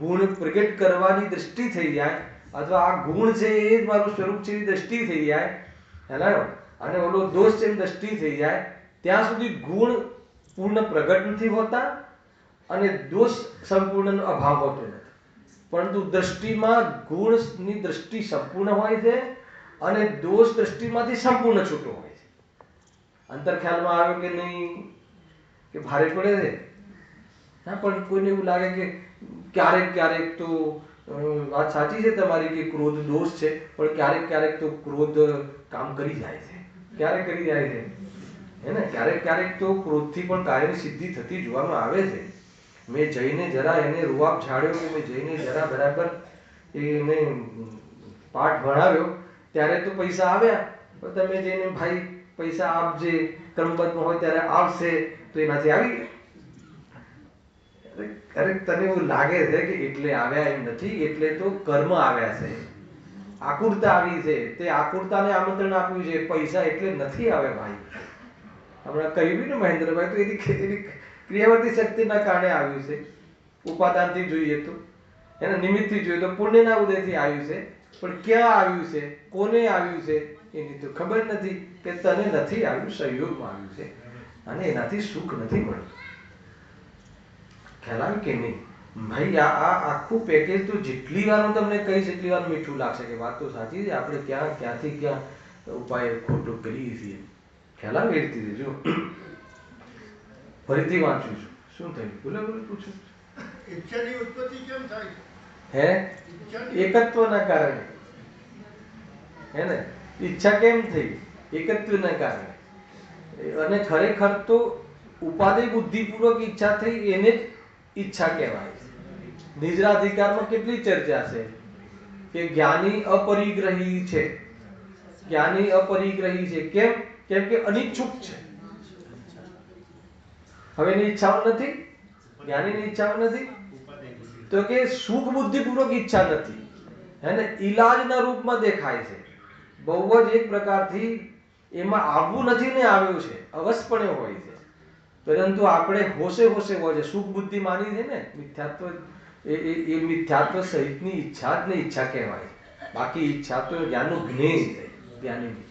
ગુણ પ્રગટ કરવાની દ્રષ્ટિ થઈ જાય, અથવા આ ગુણ છે એ જ મારું સ્વરૂપ છે એવી દ્રષ્ટિ થઈ જાય, ખ્યાલ અને ઓલો દોષ છે એની દ્રષ્ટિ થઈ જાય, ત્યાં સુધી ગુણ પૂર્ણ પ્રગટ નથી હોતા અને દોષ સંપૂર્ણ અભાવ હોતો નથી. પરંતુ દ્રષ્ટિમાં ગુણની દ્રષ્ટિ સંપૂર્ણ હોય છે અને દોષ દ્રષ્ટિમાંથી સંપૂર્ણ છૂટો હોય છે. અંતર ખ્યાલમાં આવ્યો કે નહીં? કે ભારે પડે છે? હા, પણ કોઈને એવું લાગે કે ક્યારેક તો વાત સાચી છે તમારી કે ક્રોધ દોષ છે, પણ ક્યારેક તો ક્રોધ કામ કરી જાય છે. ક્યારેક કરી જાય છે, હે ને? ક્યારેક તો ક્રોધથી પણ કાર્યની સિદ્ધિ થતી જોવામાં આવે છે. મેં જઈને જરા એને રૂઆબ ઝાડ્યો, કે મેં જઈને જરા બરાબર એને પાઠ ભણાવ્યો, ત્યારે તો પૈસા આવ્યા. પણ તમે જઈને ભાઈ પૈસા આપજે, ક્રમબદ્ધ હોય ત્યારે આવશે, તો એનાથી આવી ગયા. અરે તને એવું લાગે છે કે એટલે આવ્યા એમ નથી, એટલે તો કર્મ આવ્યા છે, આકુરતા આવી છે. તે આકુરતાને આમંત્રણ આપ્યું છે. પૈસા એટલે નથી આવે ભાઈ. હમણાં કહ્યું ને મહેન્દ્રભાઈ, તો એની ક્રિયાવર્તી શક્તિના કારણે આવ્યું છે. ઉપાદાનથી જોઈએ તો, એના નિમિત્તથી જોઈએ તો પુણ્યના ઉદયથી આવ્યું છે. પણ ક્યાં આવ્યું છે, કોને આવ્યું છે એની તો ખબર નથી. કે તને નથી આવ્યું, સંયોગમાં આવ્યું છે અને એનાથી સુખ નથી મળતું. ખ્યાલ આવ્યું કે નહીં ભાઈ? આ આખું પેકેજ તો જેટલી વાર હું તમને કહીશ એટલી વાર મીઠું લાગશે કે વાત તો સાચી છે, આપણે ક્યાંથી ક્યાં ઉપાય ખોટો કરીએ છીએ. ખ્યાલ આવે એ રીતે? જો ફરીથી વાંચું છું. શું થયું? બોલે પૂછું. ઈચ્છાની ઉત્પત્તિ કેમ થાય? હે? એકત્વના કારણે. હે ને? ઈચ્છા કેમ થઈ? એકત્વના કારણે. અને ખરેખર તો ઉપાધિ બુદ્ધિપૂર્વક ઈચ્છા થઈ એને જ ઈચ્છા કહેવાય છે. નિજરાધિકારમાં કેટલી ચર્ચા છે કે જ્ઞાની અપરિગ્રહી છે. જ્ઞાની અપરિગ્રહી છે. કેમ? કેમ કે અનિચ્છુક છે. હવે એની ઈચ્છાઓ નથી. જ્ઞાનીની ઈચ્છાઓ નથી. તો કે સુખ બુદ્ધિપૂર્વક ઈચ્છા નથી, હે ને, ઈલાજના રૂપમાં દેખાય છે. બહુ જ એક પ્રકારથી એમાં આવવું નથી ને આવ્યું છે, અવશ્યપણે હોય છે. પરંતુ આપણે હોશે હોશે હોય છે. સુખ બુદ્ધિ માની છે ને મિથ્યાત્વ, એ મિથ્યાત્વ સહિતની ઈચ્છા જ ને ઈચ્છા કહેવાય. બાકી ઈચ્છા તો જ્ઞાનનું જ્ઞેય છે. જ્ઞાનીની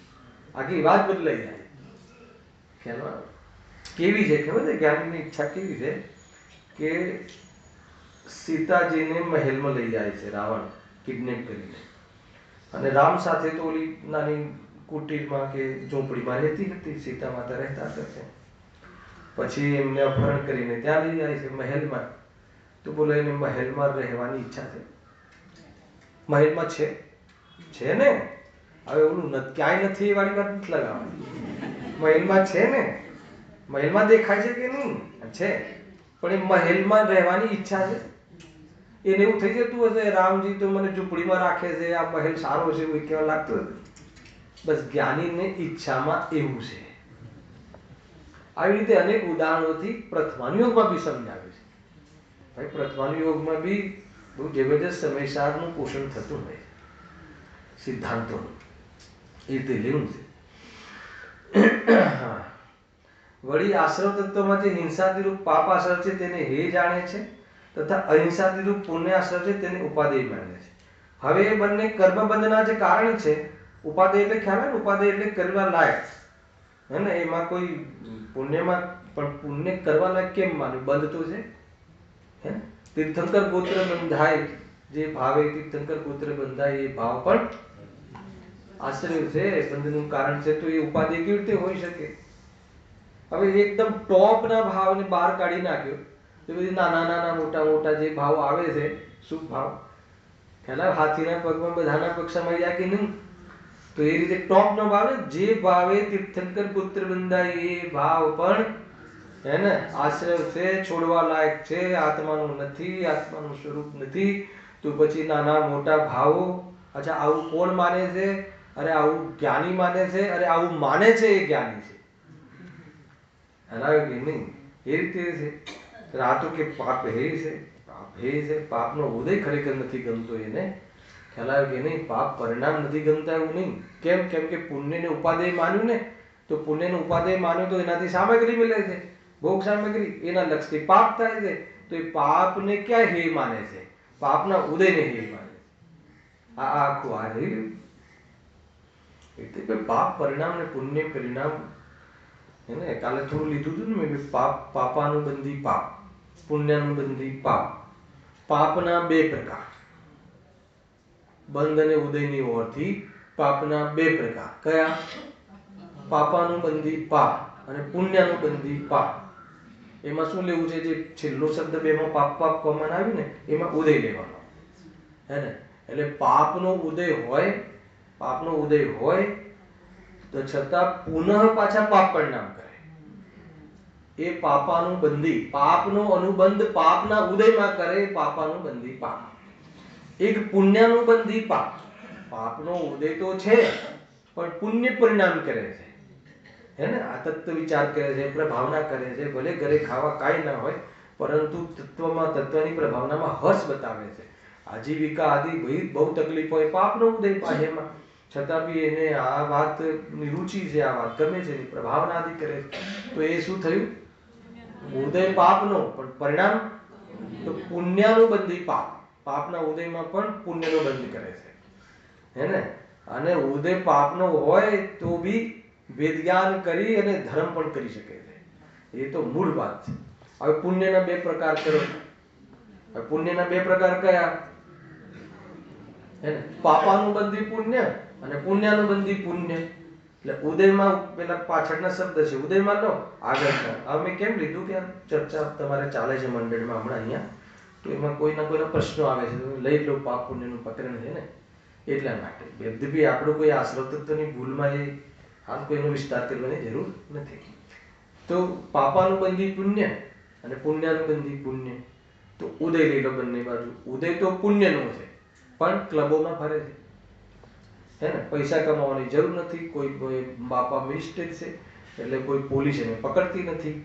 આખી વાત બદલાઈ જાય. ખ્યાલ આવે? કેવી છે ખબર છે જ્ઞાનીની ઈચ્છા કેવી છે કે સીતાજીને મહેલમાં લઈ જાય છે રાવણ કિડનેપ કરીને, અને રામ સાથે તો ઓલી નાની કુટીરમાં કે ઝૂંપડીમાં રહેતી હતી, સીતા માતા રહેતા હતા. પછી એમને અપહરણ કરીને ત્યાં લઈ જાય છે મહેલમાં. તો બોલો એને મહેલમાં રહેવાની ઈચ્છા છે? મહેલમાં છે ને. હવે ઓલું ક્યાંય નથી એ વાળી વાત નથી લગાવવાની. મહેલમાં છે ને, મહેલમાં દેખાય છે કે નહીં? છે. પણ એ મહેલમાં રહેવાની ઈચ્છા છે. એને એવું થઈ જતું હશે રામજી તો મને ઝૂંપડીમાં રાખે છે, આ મહેલ સારો છે એવું કહેવા લાગતું હતું. બસ જ્ઞાનીને ઈચ્છામાં એવું છે. આવી રીતે અનેક ઉદાહરણોથી પ્રથમાન યોગમાં બી સમજાવે છે. ભાઈ પ્રથમાન યોગમાં બી બહુ જબરજસ્ત સમયસારનું પોષણ થતું હોય સિદ્ધાંતોનું. એ રીતે લેવું છે. વળી આશ્રવ તત્વમાં જે હિંસાદિરૂપ પાપ આશ્રવ છે તેને હે જાણે છે, તથા અહિંસાદિરૂપ પુણ્ય આશ્રવ છે તેને ઉપાદેય માને છે. હવે એ બંને કર્મબંધના જે કારણ છે, ઉપાદેય એટલે ખ્યાલ આવે ને, ઉપાદેય એટલે કરવા લાયક, હે ને. એમાં કોઈ પુણ્યમાં પણ પુણ્ય કરવા લાયક કેમ માન્યું? બંધ તો છે, હે. તીર્થંકર ગોત્ર બંધાય જે ભાવે તીર્થંકર ગોત્ર બંધાય એ ભાવ પણ આશ્રય છે, બંધનું કારણ છે. તો એ ઉપાદેય કેવી રીતે હોઈ શકે? હવે એકદમ ટોપના ભાવને બહાર કાઢી નાખ્યો તો બધી નાના નાના મોટા મોટા જે ભાવ આવે છે, સુખ ભાવ, ખ્યાલ હાથીના પગમાં બધાના પગ સમાઈ જાય કે નહીં? તો એ રીતે ટોપનો ભાવ, જે ભાવે તીર્થંકર પુત્ર બંધાય એ ભાવ પણ, હે ને, આશ્રય છે, છોડવા લાયક છે, આત્માનું નથી, આત્માનું સ્વરૂપ નથી. તો પછી નાના મોટા ભાવો, અચ્છા આવું કોણ માને છે? અરે આવું જ્ઞાની માને છે. અરે આવું માને છે એ જ્ઞાની છે. હલાવે કે નહીં? એ રીતે છે. આ તો કે પાપ હે છે, પાપ હે છે. પાપનો ઉદય ખરેખર નથી ગમતો એને. ખ્યાલ આવે કે નહીં? પાપ પરિણામ નથી ગમતા એવું નહીં. કેમ? કેમ કે પુણ્યને ઉપાદેય માન્યું ને. તો પુણ્યને ઉપાદેય માન્યું તો એનાથી સામગ્રી મળે છે, ભોગ સામગ્રી. એના લક્ષથી પાપ થાય છે. તો એ પાપને ક્યાં હે માને છે? પાપના ઉદયને હે માને છે. આ આખું આ રહ્યું. એટલે પાપ પરિણામ ને પુણ્ય પરિણામ, એને કાલે થોડું લીધું હતું ને મેં, પાપ પાપાનુબંધી પાપ, પુણ્યાનુબંધી પાપ. પાપના બે પ્રકાર, બંધ અને ઉદયની ઓરથી પાપના બે પ્રકાર. કયા? પાપાનુબંધી પાપ અને પુણ્યાનુબંધી પાપ. એમાં શું લેવું છે? જે છેલ્લો શબ્દ બેમાં પાપ પાપ કોમન આવ્યું ને, એમાં ઉદય લેવાનો, હે ને. એટલે પાપનો ઉદય હોય, પાપનો ઉદય હોય તો છતાં પુનઃ પાછા પાપ પરિણામ કરે, એ પાપાનુબંધી. પાપનો અનુબંધ પાપના ઉદયમાં કરે, એ પાપાનુબંધી પાપ. એક પુણ્યાનુબંધી પાપ. પાપનો ઉદય તો છે પણ પુણ્ય પરિણામ કરે છે, હે ને. આ તત્વ વિચાર કરે છે, પ્રભાવના કરે છે. ભલે ઘરે ખાવા કાંઈ ના હોય, પરંતુ તત્વમાં, તત્વની પ્રભાવનામાં હર્ષ બતાવે છે. આજીવિકા આદિ બહુ તકલીફ હોય, પાપનો ઉદય પાછળમાં, છતાં બી એને આ વાતની રુચિ છે, આ વાત ગમે છે, એની પ્રભાવના આદિ કરે છે. તો એ શું થયું? ઉદય પાપનો, પણ પરિણામ તો પુણ્યાનુબંધી પાપ. પાપના ઉદયમાં પણ પુણ્યનો બંધ કરે છે, હે ને. અને ઉદય પાપનો હોય તો બી વેદજ્ઞાન કરી અને ધર્મ પણ કરી શકે છે. એ તો મૂળ વાત છે. હવે પુણ્યના બે પ્રકાર કરો. હવે પુણ્યના બે પ્રકાર કયા? હે ને, પાપાનુબંધી પુણ્ય અને પુણ્યાનુબંધી પુણ્ય. એટલે ઉદયમાં પેલા પાછળના શબ્દ છે, ઉદયમાં લો, આગળ. હવે મેં કેમ લીધું કે ચર્ચા તમારે ચાલે છે મંડળમાં હમણાં અહીંયા, તો એમાં કોઈના કોઈના પ્રશ્નો આવે છે, લઈ લો પાપ પુણ્યનું પ્રકરણ છે ને, એટલા માટે. યદ્યપી આપણું કોઈ આશ્રવ તત્વની ભૂલમાં એ હાલ કોઈનો વિસ્તાર કરવાની જરૂર નથી. તો પાપાનુબંધી પુણ્ય અને પુણ્યાનુબંધી પુણ્ય. તો ઉદય લઈ લો બંને બાજુ. ઉદય તો પુણ્યનો છે પણ ક્લબોમાં ફરે છે, હે ને, પૈસા કમાવાની જરૂર નથી, કોઈ બાપા મિનિસ્ટર છે એટલે કોઈ પોલીસ એને પકડતી નથી.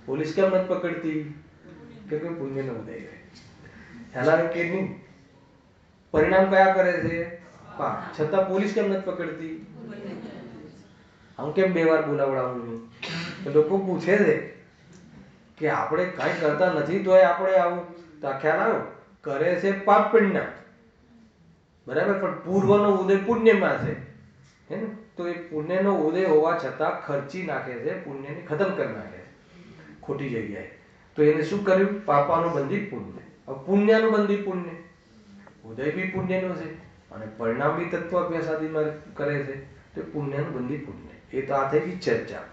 પોલીસ કેમ નથી પકડતી? કે કોઈ પુણ્યનો ઉદય છે. ખ્યાલ આવે કે નહીં? પરિણામ કયા કરે છે? પાપ. છતાં પોલીસ કેમ નથી પકડતી? આમ કેમ 2 વાર બોલાવડાવું નહીં? તો લોકો પૂછે છે કે આપણે કાંઈ કરતા નથી તોય આપણે આવું. તો આ ખ્યાલ આવ્યો? કરે છે પાપ પુણ્ય, બરાબર, પણ પૂર્વનો ઉદય પુણ્યમાં છે, હે ને, તો એ પુણ્યનો ઉદય હોવા છતાં ખર્ચી નાખે છે, પુણ્યને ખતમ કરી નાખે છે ખોટી જગ્યાએ. તો એને શું કર્યું? પાપાનુબંધી પુણ્ય. હવે પુણ્યાનુબંધી પુણ્ય, ઉદય બી પુણ્યનો છે અને પરિણામ બી તત્વ અભ્યાસ આદિમાં કરે છે, તો પુણ્યાનુબંધી પુણ્ય. એ તો આ થઈ ગઈ ચર્ચા.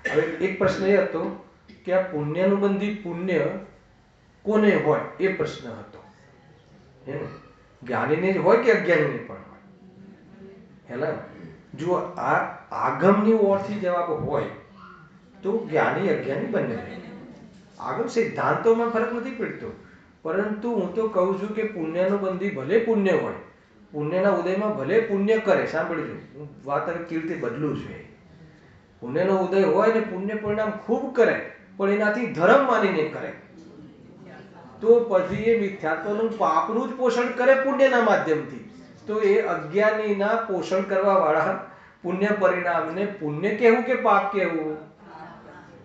હવે એક પ્રશ્ન એ હતો કે આ પુણ્યાનુબંધી પુણ્ય કોને હોય? એ પ્રશ્ન હતો, હે ને, જ્ઞાનીને જ હોય કે અજ્ઞાનીને પણ હોય? હેલા, જો આ આગમની ઓરથી જવાબ હોય તો જ્ઞાની અજ્ઞાની બંને રહે. આગમ સિદ્ધાંતોમાં ફરક નથી પડતો, પરંતુ હું તો કહું છું કે પુણ્યાનુબંધી ભલે પુણ્ય હોય, પુણ્યના ઉદયમાં ભલે પુણ્ય કરે. સાંભળજો, હું વાત કેવી રીતે બદલું છું. પુણ્યનો ઉદય હોય ને પુણ્ય પરિણામ ખૂબ કરે, પણ એનાથી ધર્મ માનીને કરે, તો પછી એ મિથ્યાત્વનું પાપનું જ પોષણ કરે પુણ્યના માધ્યમથી. તો એ અજ્ઞાનીના પોષણ કરવા વાળા પુણ્ય પરિણામને પુણ્ય કહેવું કે પાપ કહેવું?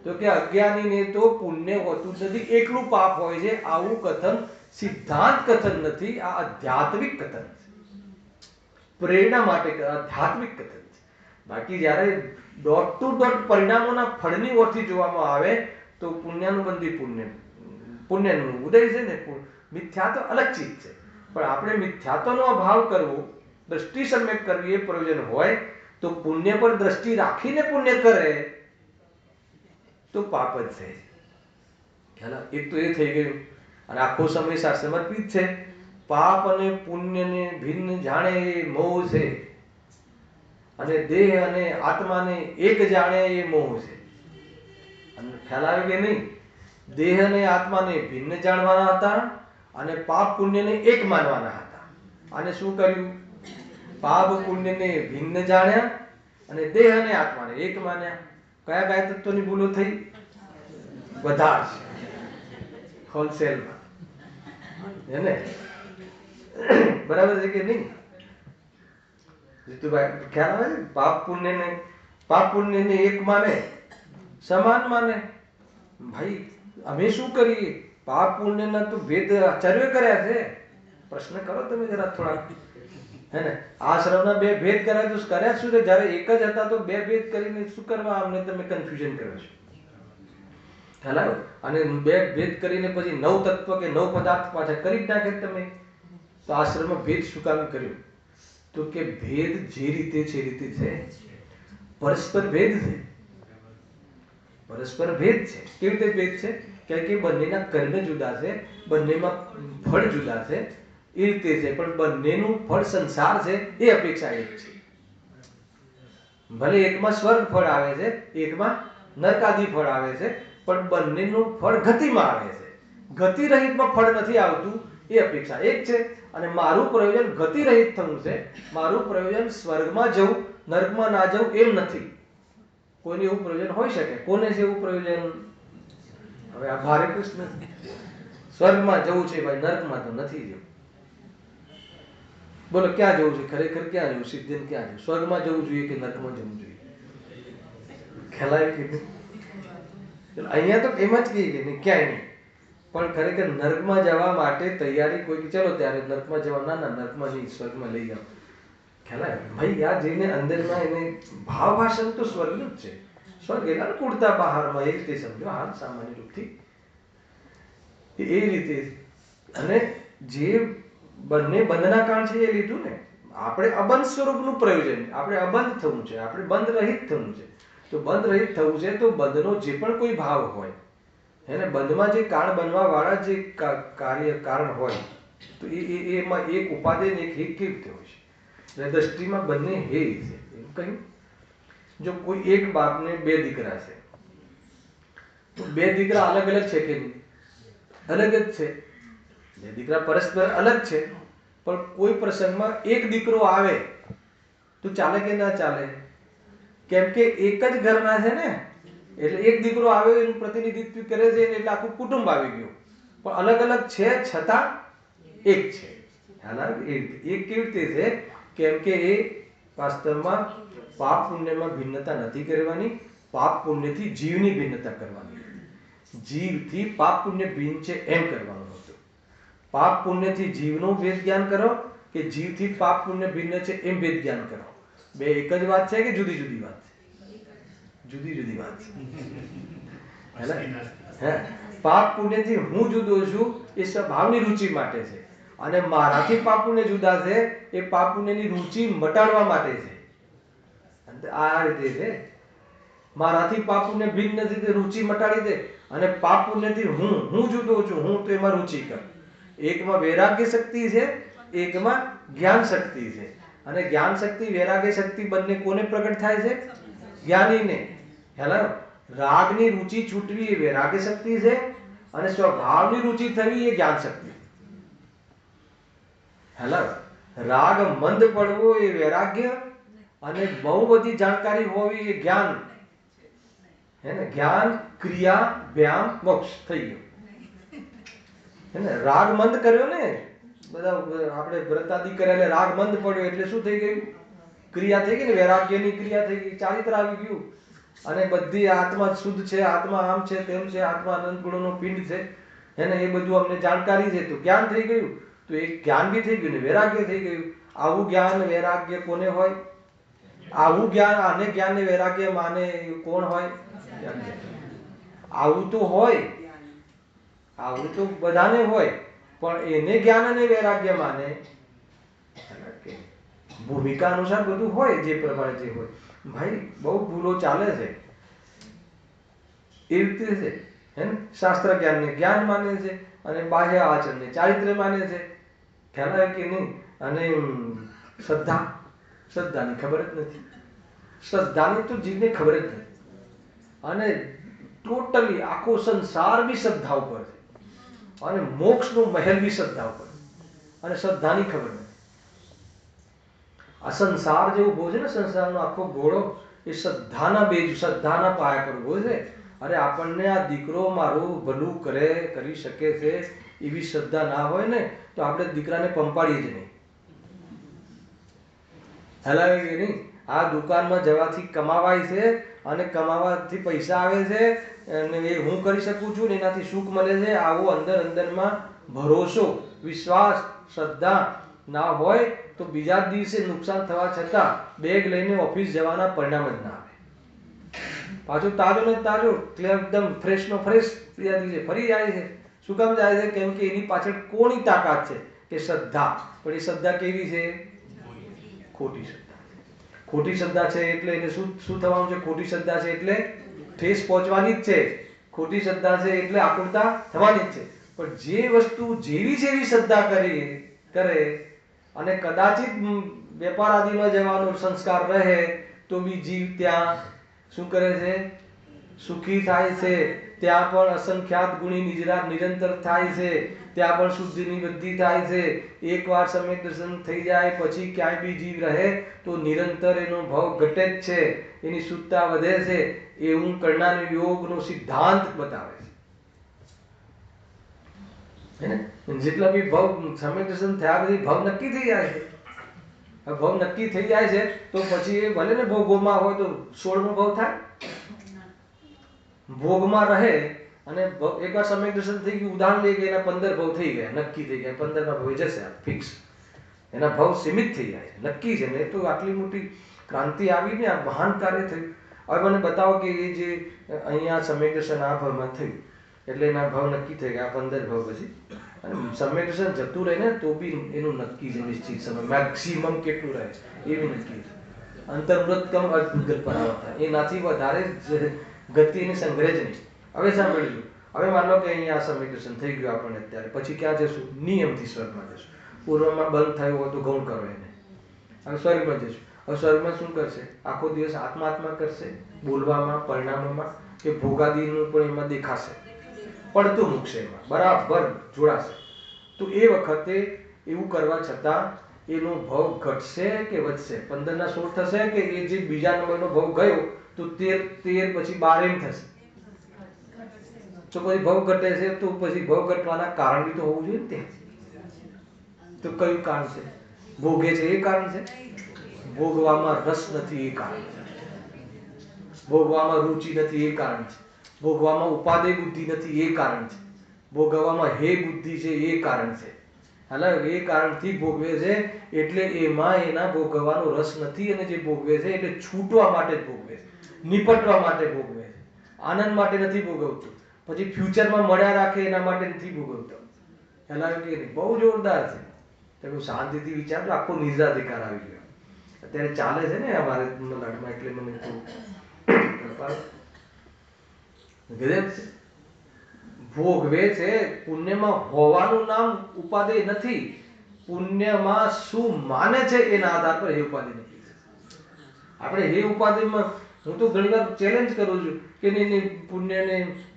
તો કે અજ્ઞાનીને તો પુણ્ય હોતું નથી, એકલું પાપ હોય છે. આવું કથન સિદ્ધાંત કથન નથી, આ આધ્યાત્મિક કથન છે. પ્રેરણા માટે આધ્યાત્મિક કથન છે. બાકી જ્યારે ડોટ ટુ ડોટ પરિણામોના ફળની ઓરથી જોવામાં આવે તો પુણ્યાનુબંધી પુણ્યનું ઉદય છે ને, મિથ્યાત્વ અલગ ચીજ છે. પણ આપણે મિથ્યાત્વનો અભાવ કરવો, દ્રષ્ટિ સમ્યક કરવી એ પ્રયોજન હોય તો પુણ્ય પર દ્રષ્ટિ રાખીને પુણ્ય કરે તો પાપ જ છે. ખ્યાલ? એક તો એ થઈ ગયું. અને આખો સમય સમર્પિત છે. પાપ અને પુણ્યને ભિન્ન જાણે એ મોહ છે, અને દેહ અને આત્માને એક જાણે એ મોહ છે. અને ખ્યાલ આવે કે નહીં? દેહ અને આત્માને ભિન્ન જાણવાના હતા અને પાપ પુણ્યને એક માનવાના હતા. અને શું કર્યું? પાપ પુણ્યને ભિન્ન જાણ્યા અને દેહ અને આત્માને એક માન્યા. કયા કયા તત્વની ભૂલો થઈ? બધા જ, હોલસેલમાં, હે ને? બરાબર છે કે નહીં? જીતુભાઈ, ખ્યાલ આવે છે? પાપ પુણ્યને એક માને, સમાન માને. ભાઈ અમે શું કરીએ? પાપ પુણ્યના તો ભેદ આચાર્યોએ કર્યા છે. પ્રશ્ન કરો તમે જરા થોડા, હે ને? આશ્રમના 2 ભેદ કર્યા તો કર્યા શું? જયારે એક જ હતા તો 2 ભેદ કરીને શું કરવા અમને તમે કન્ફ્યુઝન કરો છો? ખ્યાલ આવ્યો? અને 2 ભેદ કરીને પછી 9 તત્વ કે 9 પદાર્થ પાછા કરી જ નાખે તમે. તો આશ્રમમાં ભેદ શું કામ કર્યું? તો કે ભેદ જે રીતે છે એ રીતે છે, પરસ્પર ભેદ છે. પરસ્પર ભેદ છે. કેવી રીતે ભેદ છે? કારણ કે બંનેના કર્મ જુદા છે, બંનેમાં ફળ જુદા છે, એ રીતે છે. પણ બંનેનું ફળ સંસાર છે, એ અપેક્ષા એક છે. ભલે એકમાં સ્વર્ગ ફળ આવે છે, એકમાં નરકાદી ફળ આવે છે, પણ બંનેનું ફળ ગતિમાં આવે છે. ગતિ રહિતમાં ફળ નથી આવતું, એ અપેક્ષા એક છે. અને મારું પ્રયોજન ગતિ રહિત થવું છે. મારું પ્રયોજન સ્વર્ગમાં જવું, નર્કમાં ના જવું એમ નથી. કોઈને એવું પ્રયોજન હોઈ શકે. કોને છે એવું પ્રયોજન? હવે આ ભારે પ્રશ્ન. સ્વર્ગમાં જવું છે ભાઈ, નર્કમાં તો નથી જવું. બોલો ક્યાં જવું છે? ખરેખર ક્યાં જવું? સિદ્ધિને ક્યાં જવું? સ્વર્ગમાં જવું જોઈએ કે નર્કમાં જવું જોઈએ? ખેલાય કે નહીં? અહીંયા તો એમ જ કહીએ કે નહીં, ક્યાંય નહીં. પણ ખરેખર નર્કમાં જવા માટે તૈયારી કોઈ, ચલો ત્યારે નર્કમાં જવા, ના નર્કમાં નહીં, સ્વર્ગમાં લઈ જાઓ. ખ્યાલ ભાઈ? આ જેને અંદરમાં એને ભાવ ભાષણ તો સ્વર્ગનું જ છે. સ્વર્ગ એટલે અનુકૂળતા બહારમાં, એ રીતે સમજો. હાલ સામાન્ય રૂપથી એ રીતે. અને જે બંને બંધના કારણ છે એ લીધું ને. આપણે અબંધ સ્વરૂપનું પ્રયોજન, આપણે અબંધ થવું છે, આપણે બંધ રહિત થવું છે. તો બંધ રહિત થવું છે તો બંધનો જે પણ કોઈ ભાવ હોય, એને બંધમાં જે કારણ બનવા વાળા જે કાર્ય કારણ હોય, તો એમાં એક ઉપાદેય ને એક હેત કેવી રીતે હોય છે? એટલે દ્રષ્ટિમાં બંને હે છે. એમ કહ્યું. જો કોઈ એક બાપને 2 દીકરા છે, તો 2 દીકરા અલગ અલગ છે કે નહીં? અલગ જ છે. બે દીકરા પરસ્પર અલગ છે, પણ કોઈ પ્રસંગમાં એક દીકરો આવે તો ચાલે કે ના ચાલે? કેમ કે એક જ ઘરના છે ને, એટલે એક દીકરો આવ્યો એનું પ્રતિનિધિત્વ કરે છે એટલે આખું કુટુંબ આવી ગયું, પણ અલગ અલગ છે છતાં એક છે. એક કેવી રીતે છે? કેમ કે એ વાસ્તવમાં પાપ પુણ્યમાં ભિન્નતા નથી કરવાની, પાપ પુણ્યથી જીવની ભિન્નતા કરવાની. જીવથી પાપ પુણ્ય ભિન્ન છે એમ કરવાનું હતું. પાપ પુણ્યથી જીવનું ભેદ જ્ઞાન કરો કે જીવથી પાપ પુણ્ય ભિન્ન છે એમ ભેદ જ્ઞાન કરો? બે એક જ વાત છે કે જુદી જુદી વાત છે? જુદી જુદી વાત છે. પાપ પુણ્યથી હું જુદો છું એ સ્વભાવની રુચિ માટે છે, અને મારાથી પાપ પુણ્ય જુદા છે એ પાપ પુણ્યની રુચિ મટાડવા માટે છે. આ રીતે છે. મારાથી પાપ પુણ્ય ભિન્ન નથી તે રુચિ મટાડી દે, અને પાપ પુણ્યથી હું જુદો છું, હું તો એમાં રુચિ કર. એકમાં વૈરાગ્ય શક્તિ છે, એકમાં જ્ઞાન શક્તિ છે. અને જ્ઞાન શક્તિ વૈરાગ્ય શક્તિ બંને કોને પ્રગટ થાય છે? જ્ઞાનીને. હેલો, રાગની રુચિ છૂટવી એ વૈરાગ્ય શક્તિ છે, અને સ્વભાવની રુચિ થવી એ જ્ઞાન શક્તિ. હેલો, રાગ મંદ પડવો એ વૈરાગ્ય, અને બહુ બધી જાણકારી હોવી એ જ્ઞાન. હે ને? જ્ઞાન ક્રિયા વ્યાયામ મોક્ષ થઈ ગયો. હે ને? રાગ મંદ કર્યો ને, બધા આપણે વ્રતાદિ કર્યા રાગ મંદ પડ્યો એટલે શું થઈ ગયું? ક્રિયા થઈ ગઈ ને, વૈરાગ્યની ક્રિયા થઈ ગઈ, ચારિત્ર આવી ગયું. અને બધી આત્મા શુદ્ધ છે, આત્મા આમ છે તેમ છે, આત્મા અનંત ગુણોનો પિંડ છે, એને એ બધું અમને જાણકારી છે, તો જ્ઞાન થઈ ગયું. તો એક જ્ઞાન બી થઈ ગયું ને વૈરાગ્ય થઈ ગયું. આવું જ્ઞાન વૈરાગ્ય કોને હોય? આવું જ્ઞાન, આને જ્ઞાન ને વૈરાગ્ય માને કોણ હોય? આવું તો હોય, આવું તો બધાને હોય, પણ એને જ્ઞાન અને વૈરાગ્ય માને ભૂમિકા અનુસાર બધું હોય, જે પ્રમાણે જે હોય. ભાઈ બહુ ભૂલો ચાલે છે એ રીતે છે. હે ને? શાસ્ત્ર જ્ઞાનને જ્ઞાન માને છે, અને બાહ્ય આચરણને ચારિત્ર માને છે. ખ્યાલ આવે કે નહીં? અને શ્રદ્ધાની ખબર જ નથી. શ્રદ્ધાની તો જીવને ખબર જ નથી. અને ટોટલી આખો સંસાર બી શ્રદ્ધા ઉપર છે, અને મોક્ષનો મહેલ બી શ્રદ્ધા ઉપર, અને શ્રદ્ધાની ખબર નથી. આ સંસાર જેવો ઉભો છે ને, સંસારનો આખો ઘોડો એ શ્રદ્ધાના બેજ, શ્રદ્ધાના પાયા પર ઉભો છે. અરે આપણને આ દીકરો મારું ભલું કરી શકે છે એવી શ્રદ્ધા ના હોય ને, તો આપણે દીકરાને પંપાડીએ જ નહીં. હલાવે કે નહીં? આ દુકાનમાં જવાથી કમાવાય છે, અને કમાવાથી પૈસા આવે છે, અને એ હું કરી શકું છું ને એનાથી સુખ મળે છે, આવો અંદરમાં ભરોસો, વિશ્વાસ, શ્રદ્ધા ના હોય તો બીજા દિવસે નુકસાન થવા છતાં બેગ લઈને ઓફિસ જવાના પરિણામ જ ના આવે. પાછું તાજો ને તાજો, એકદમ ફ્રેશ નો ફ્રેશ બીજા દિવસે ફરી જાય છે. શું કામ જાય છે? કેમ કે એની પાછળ કોની તાકાત છે? કે શ્રદ્ધા. પણ એ શ્રદ્ધા કેવી છે? ખોટી શ્રદ્ધા. ખોટી શ્રદ્ધા છે એટલે એને શું થવાનું છે? ખોટી શ્રદ્ધા છે એટલે ઠેસ પહોંચવાની જ છે. ખોટી શ્રદ્ધા છે એટલે આકુરતા થવાની જ છે. પણ જે વસ્તુ જેવી જેવી શ્રદ્ધા કરે, અને કદાચિત વેપાર આદિમાં જવાનો સંસ્કાર રહે તો બી જીવ ત્યાં શું કરે છે? સુખી થાય છે. ત્યાં પણ અસંખ્યાત ગુણી નિરંતર થાય છે. ત્યાં પણ શુદ્ધિની વૃદ્ધિ થાય છે. એકવાર સમ્યક દર્શન થઈ જાય પછી ક્યાંય બી જીવ રહે તો નિરંતર એનો ભાવ ઘટે જ છે, એની શુદ્ધતા વધે છે. એવું કરનાર યોગનો સિદ્ધાંત બતાવે છે. જેટલા બી ભાવ સમ્યક દર્શન થયા પછી ભાવ નક્કી થઈ જાય છે. ભાવ નક્કી થઈ જાય છે તો પછી એ ભલે ને ભોગમાં હોય તો 16મો ભાવ થાય. ભોગમાં રહે અને એકવાર સમ્યક દર્શન થઈ ગયું, ઉદાહરણ લઈ ગયા, એના 15 ભાવ થઈ ગયા, નક્કી થઈ ગયા, 15મા ભાવે જશે ફિક્સ. એના ભાવ સીમિત થઈ જાય છે, નક્કી છે. ને તો આટલી મોટી ક્રાંતિ આવીને આ મહાન કાર્ય થયું. હવે મને બતાવો કે એ જે અહીંયા સમ્યક દર્શન આ ભાવમાં થયું એટલે એના ભાવ નક્કી થઈ ગયા 15 ભાવ પછી, અને સમ્યક દર્શન જતું રહે ને તો બી એનું નક્કી છે નિશ્ચિત સમય, મેક્સિમમ કેટલું રહે એવી નક્કી છે. અંતર્મૃતકમ અર્થગત પરાવર્તન, એનાથી વધારે ગતિ એની સંગ્રહ જ નહીં. હવે સાંભળ્યું, હવે માન લો કે અહીંયા સમ્યક દર્શન થઈ ગયું આપણને અત્યારે, પછી ક્યાં જશું? નિયમથી સ્વર્ગમાં જશું. પૂર્વમાં બંધ થયું હોય તો ગૌણ કરો એને. હવે સ્વર્ગમાં જશું. હવે સ્વર્ગમાં શું કરશે? આખો દિવસ આત્મા કરશે, બોલવામાં, પરિણામોમાં, કે ભોગાદીનું પણ એમાં દેખાશે, પડતું મૂકશે, એમાં બરાબર જોડાશે. તો એ વખતે એવું કરવા છતાં એનો ભાવ ઘટશે કે વધશે? 15 ના 16 થશે કે એ જે બીજા નંબરનો ભાવ ગયો તો 13 પછી 12 એમ થશે? તો પછી ભાવ ઘટે છે તો પછી ભાવ ઘટવાના કારણ બી તો હોવું જોઈએ ને ત્યાં. તો કયું કારણ છે? ભોગે છે એ કારણ છે? ભોગવામાં રસ નથી એ કારણ છે. ભોગવામાં રુચિ નથી એ કારણ છે. ભોગવામાં ઉપાદેય બુદ્ધિ નથી એ કારણ છે. ભોગવવામાં હે બુદ્ધિ છે એ કારણ છે. હાલ એ કારણથી ભોગવે છે એટલે એમાં એના ભોગવવાનો રસ નથી, અને જે ભોગવે છે એટલે છૂટવા માટે જ ભોગવે છે, નિપટવા માટે ભોગવે છે, આનંદ માટે નથી ભોગવતું. પછી ફ્યુચરમાં મળ્યા રાખે એના માટે નથી ભોગવતો. ખ્યાલ આવ્યો કે નહીં? બહુ જોરદાર છે. તમે શાંતિથી વિચારજો, આખો નિર્જાધિકાર આવી ગયો. અત્યારે ચાલે છે ને અમારે લડમાં, એટલે મને ગજબ છે. ભોગવે છે, પુણ્યમાં હોવાનું નામ ઉપાદેય નથી. પુણ્યમાં શું માને છે એના આધાર પર એ ઉપાધિ નથી. આપણે એ ઉપાધિમાં, હું તો ઘણી વાર ચેલેન્જ કરું છું કે નહીં,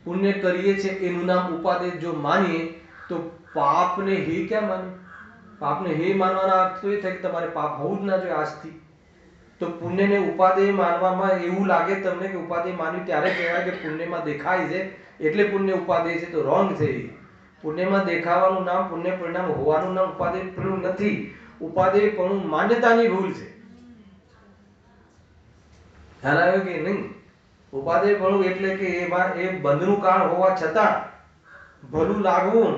પુણ્ય કરીએ છીએ એનું નામ ઉપાદેય જો માનીએ તો પાપને હે ક્યાં માને? પાપને હે માનવાના અર્થ તો એ થાય કે તમારે પાપ હોવું જ ના જોઈએ આજથી. તો પુણ્યને ઉપાદેય માનવામાં એવું લાગે તમને કે ઉપાદેય માનવી ત્યારે કહેવાય કે પુણ્યમાં દેખાય છે એટલે પુણ્ય ઉપાદેય છે, તો રોંગ છે. પુણ્યમાં દેખાવાનું નામ પુણ્ય પરિણામ હોવાનું નામ ઉપાદેય પરિણામ નથી. ઉપાદેય પણ માન્યતાની ભૂલ છે. ખ્યાલ આવ્યો કે નહીં? ઉપાદેય પણ એટલે કે એમાં એ બંધનું કારણ હોવા છતાં ભલું લાગવું.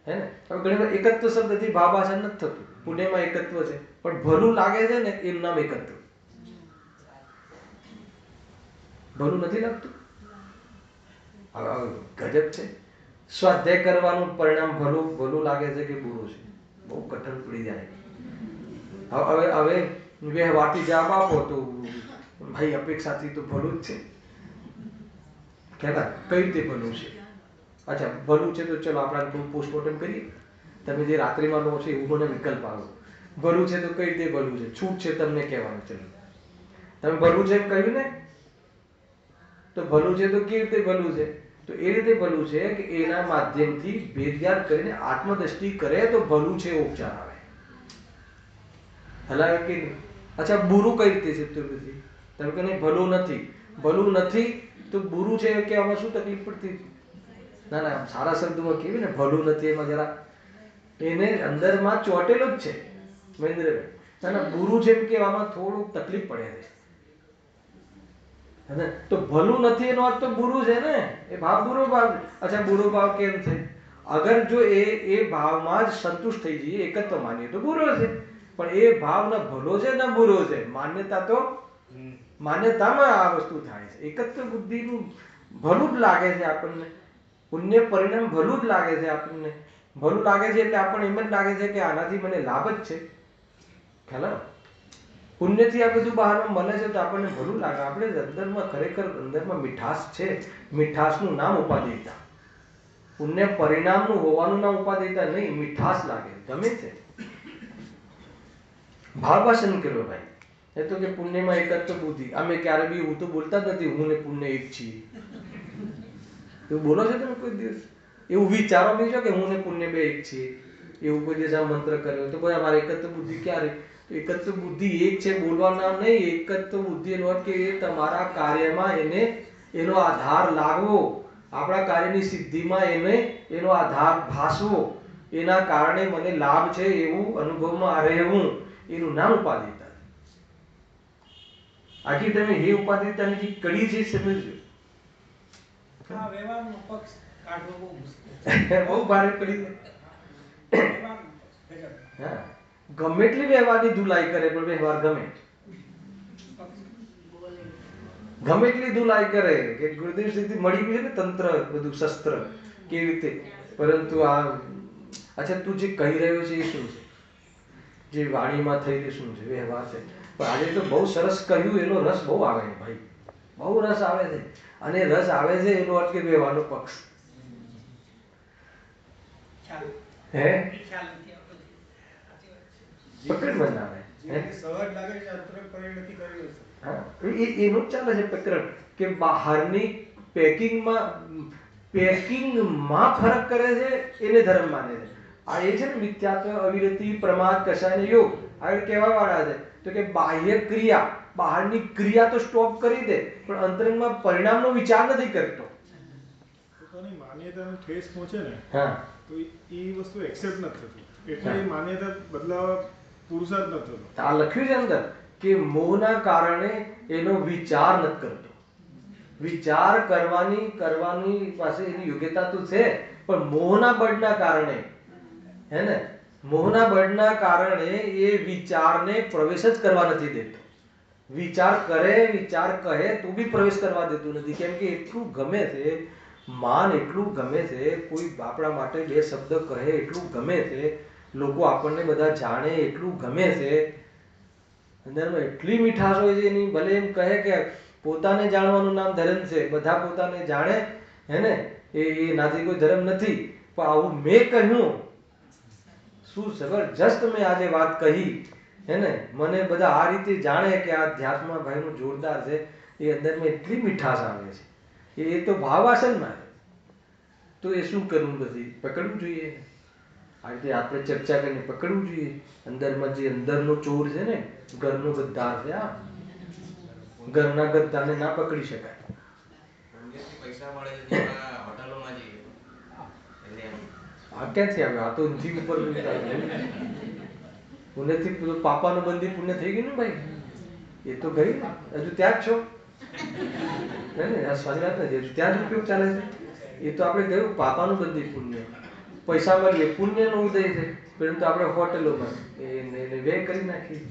હે ને? હવે ઘણી વાર એકત્વ શબ્દથી ભાવાસન નથી થતું. પુણ્યમાં એકત્વ છે પણ ભલું લાગે છે ને એનું નામ એકત્વ. ભલું નથી લાગતું? ગજબ છે. સ્વાધ્યાય કરવાનું પરિણામ ભલું લાગે છે કે બુરું છે? બહુ કઠણ પડી જાય. હવે વ્યવહારથી જવાબ આપો તો ભાઈ અપેક્ષાથી તો ભલું જ છે. કહેતા કઈ રીતે ભલું છે? અચ્છા, ભલું છે તો ચલો આપણે પોસ્ટમોર્ટમ કરીએ. તમે જે રાત્રિમાં લો છો એવું મને વિકલ્પ આવો. ભલું છે તો કઈ રીતે ભલું છે? છૂટ છે તમને કહેવાનું. ચલો તમે ભલું છે એમ કહ્યું ને, તો ભલું છે તો કેવી રીતે ભલું છે? તો એ રીતે ભલું છે કે એના માધ્યમથી ભેદવ્યાપ કરીને આત્મદ્રષ્ટિ કરે તો ભલું છે એવો ઉપચાર આવે. હલાવે કે નહીં? અચ્છા, બુરું કઈ રીતે છે? તો તમે કહે ભલું નથી. ભલું નથી તો બુરું છે કે આમાં શું તકલીફ પડતી? ના ના, સારા શબ્દોમાં કેવી ને ભલું નથી એમાં જરા એને અંદરમાં ચોટેલો જ છે મહેન્દ્રભાઈ. ના ના, બુરું છે એમ કહેવામાં થોડુંક તકલીફ પડે છે. તો ભલું નથી એનો અર્થ તો બુરું છે ને. એ ભાવ બુરો ભાવ. અચ્છા, બુરો ભાવ કેમ છે? અગર જો એ ભાવમાં જ સંતુષ્ટ થઈ જઈએ, એકત્વ માનીએ તો બુરો છે. પણ એ ભાવ ન ભલો છે ન બુરો છે. માન્યતામાં આ વસ્તુ થાય છે. એકત્વ બુદ્ધિનું ભલું જ લાગે છે આપણને. પુણ્ય પરિણામ ભલું જ લાગે છે આપણને. ભલું લાગે છે એટલે આપણને એમ જ લાગે છે કે આનાથી મને લાભ જ છે. ખ્યાલ? પુણ્યથી આ બધું બહારમાં મળે છે તો આપણને ભલું લાગે. આપણે અંદરમાં ખરેખર અંદરમાં મીઠાશ છે. મીઠાશનું નામ ઉપાદેયતા. પુણ્ય પરિણામનું હોવાનું નામ ઉપાદેયતા નહીં. મીઠાશ લાગે, ગમે છે. ભાવભાષણ કર્યો ભાઈ. એ તો કે પુણ્યમાં એકત્વ બુદ્ધિ. અમે ક્યારે બી હું તો બોલતા જ નથી હું ને પુણ્ય એક છીએ. એવું બોલો છો તમે કોઈ દિવસ? એવું વિચારો બી છો કે હું ને પુણ્ય બે એક છીએ? એવું કોઈ દિવસ આ મંત્ર કર્યો તો ભાઈ અમારે એકત્વ બુદ્ધિ ક્યારે? એકત્વ બુદ્ધિ એક છે બોલવાના નહીં. એકત્વ બુદ્ધિ એનો અર્થ કે તમારા કાર્યમાં એનો આધાર લાગવો, આપણા કાર્યની સિદ્ધિમાં એનો આધાર ભાસવો, એના કારણે મને લાભ છે એવું અનુભવમાં રહેવું, એનું નામ ઉપાદેયતા. આખી તમે એ ઉપાદેયતાની જે કડી છે સમજજો. વ્યવહારનો પક્ષ કાઢવો બહુ મુશ્કેલ છે. બહુ ભારે પડી. હા, ગમે એટલી વ્યવહારની ધુલાઈ કરે પણ વ્યવહાર ગમે. ગમે એટલી ધુલાઈ કરે કે ગુરુદેવ સિદ્ધિ મળી ગઈ છે ને, તંત્ર બધું શસ્ત્ર કેવી રીતે, પરંતુ આ અચ્છા તું જે કહી રહ્યો છે એ શું છે? જે વાણીમાં થઈ શું છે? વ્યવહાર છે. પણ આજે તો બહુ સરસ કહ્યું. એનો રસ બહુ આવે છે ભાઈ, બહુ રસ આવે છે. અને રસ આવે છે એનો અર્થ કે વ્યવહારનો પક્ષ. હે પકડ બનાવે. એનું જ ચાલે છે પ્રકરણ કે બહારની પેકિંગમાં પેકિંગમાં ફરક કરે છે એને ધર્મ માને છે. આ એ છે ને મિથ્યાત્વ, અવિરતિ, પ્રમાદ, કષાય ને યોગ આગળ કહેવા વાળા છે. તો કે બાહ્ય ક્રિયા, બહારની ક્રિયા તો સ્ટોપ કરી દે પણ અંતરંગમાં પરિણામનો વિચાર નથી કરતો. પોતાની માન્યતાને ઠેસ પહોંચે ને હા, તો એ વસ્તુ એક્સેપ્ટ નથી થતી, એટલે એ માન્યતા બદલાવા પુરુષાર્થ નથી થતો. આ લખ્યું છે અંદર કે મોહના કારણે એનો વિચાર નથી કરતો. વિચાર કરવાની પાસે એની યોગ્યતા તો છે પણ મોહના બળના કારણે, હે ને, મોહના બળના કારણે એ વિચારને પ્રવેશ જ કરવા નથી દેતો. વિચાર કરે, વિચાર કહે તો બી પ્રવેશ કરવા દેતું નથી. કેમ કે એટલું ગમે છે, માન એટલું ગમે છે, કોઈ આપણા માટે બે શબ્દ કહે એટલું ગમે છે, લોકો આપણને બધા જાણે એટલું ગમે છે, અંદરમાં એટલી મીઠાશ હોય છે એની. ભલે એમ કહે કે પોતાને જાણવાનું નામ ધર્મ છે, બધા પોતાને જાણે, હે ને, એનાથી કોઈ ધર્મ નથી, પણ આવું મેં કહ્યું, શું જબરજસ્ત મેં આજે વાત કહી, હે ને, મને બધા આ રીતે જાણે કે આ અધ્યાત્મ ભાઈનું જોરદાર છે, એ અંદરમાં એટલી મીઠાશ આવે છે. એ તો ભાવાસનમાં. તો એ શું કરવું, પછી પકડવું જોઈએ. આ રીતે આપણે ચર્ચા કરીને પકડવું જોઈએ. અંદરમાં જે અંદરનો ચોર છે ને, ઘરનો ગદ્દાર છે, આ ઘરના ગદ્દારને ના પકડી શકાય. પૈસા મળે છે જેમાં હોટલોમાં જઈએ એટલે આ ક્યાંથી આવ્યો? આ તો જીવ ઉપર પુણ્યથી પાપાનું બંધી પુણ્ય થઈ ગયું ને ભાઈ. એ તો ગઈ ને, હજુ ત્યાં જ છો ને, આ સારી વાત નથી, હજુ ત્યાં જ ઉપયોગ ચાલે છે. એ તો આપણે ગયું પાપાનું બંધી પુણ્ય. પૈસા મળીએ પુણ્યનો ઉદય છે, પરંતુ આપણે હોટલોમાં એને વ્યય કરી નાખીએ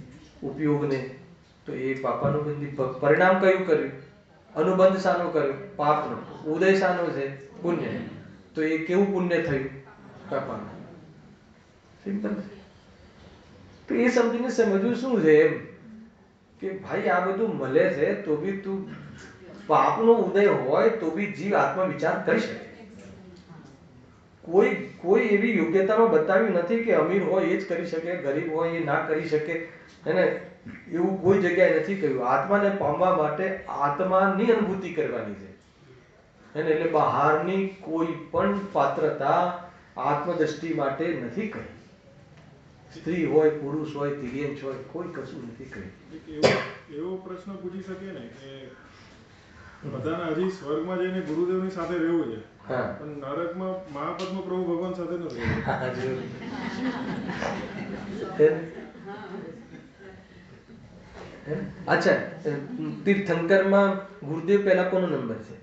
ઉપયોગને. તો એ પાપાનું બંધી પરિણામ કયું કર્યું? અનુબંધ શાનો કર્યો? પાપનો. ઉદય શાનો છે? પુણ્ય. તો એ કેવું પુણ્ય થયું? પાપાનું. સિમ્પલ. તો એ સમજીને સમજવું શું છે એમ કે ભાઈ આ બધું મળે છે તો બી તું પાપનો ઉદય હોય તો બી જીવ આત્મ વિચાર કરી શકે. કોઈ એવી યોગ્યતામાં બતાવ્યું નથી કે અમીર હોય એ જ કરી શકે, ગરીબ હોય એ ના કરી શકે, એને એવું કોઈ જગ્યાએ નથી કહ્યું. આત્માને પામવા માટે આત્માની અનુભૂતિ કરવાની છે, એને એટલે બહારની કોઈ પણ પાત્રતા આત્મદ્રષ્ટિ માટે નથી કહી. સ્ત્રી હોય, પુરુષ હોય, તિર્યંચ હોય, કોઈ કશું નથી કહ્યું. એવો પ્રશ્ન પૂછી શકીએ ને કે બધાને હજી સ્વર્ગમાં જઈને ગુરુદેવની સાથે રહેવું છે, પણ નરકમાં મહાપદ્મ પ્રભુ ભગવાન સાથે નથી રહેવું. અચ્છા, તીર્થંકરમાં ગુરુદેવ પહેલા કોનો નંબર છે?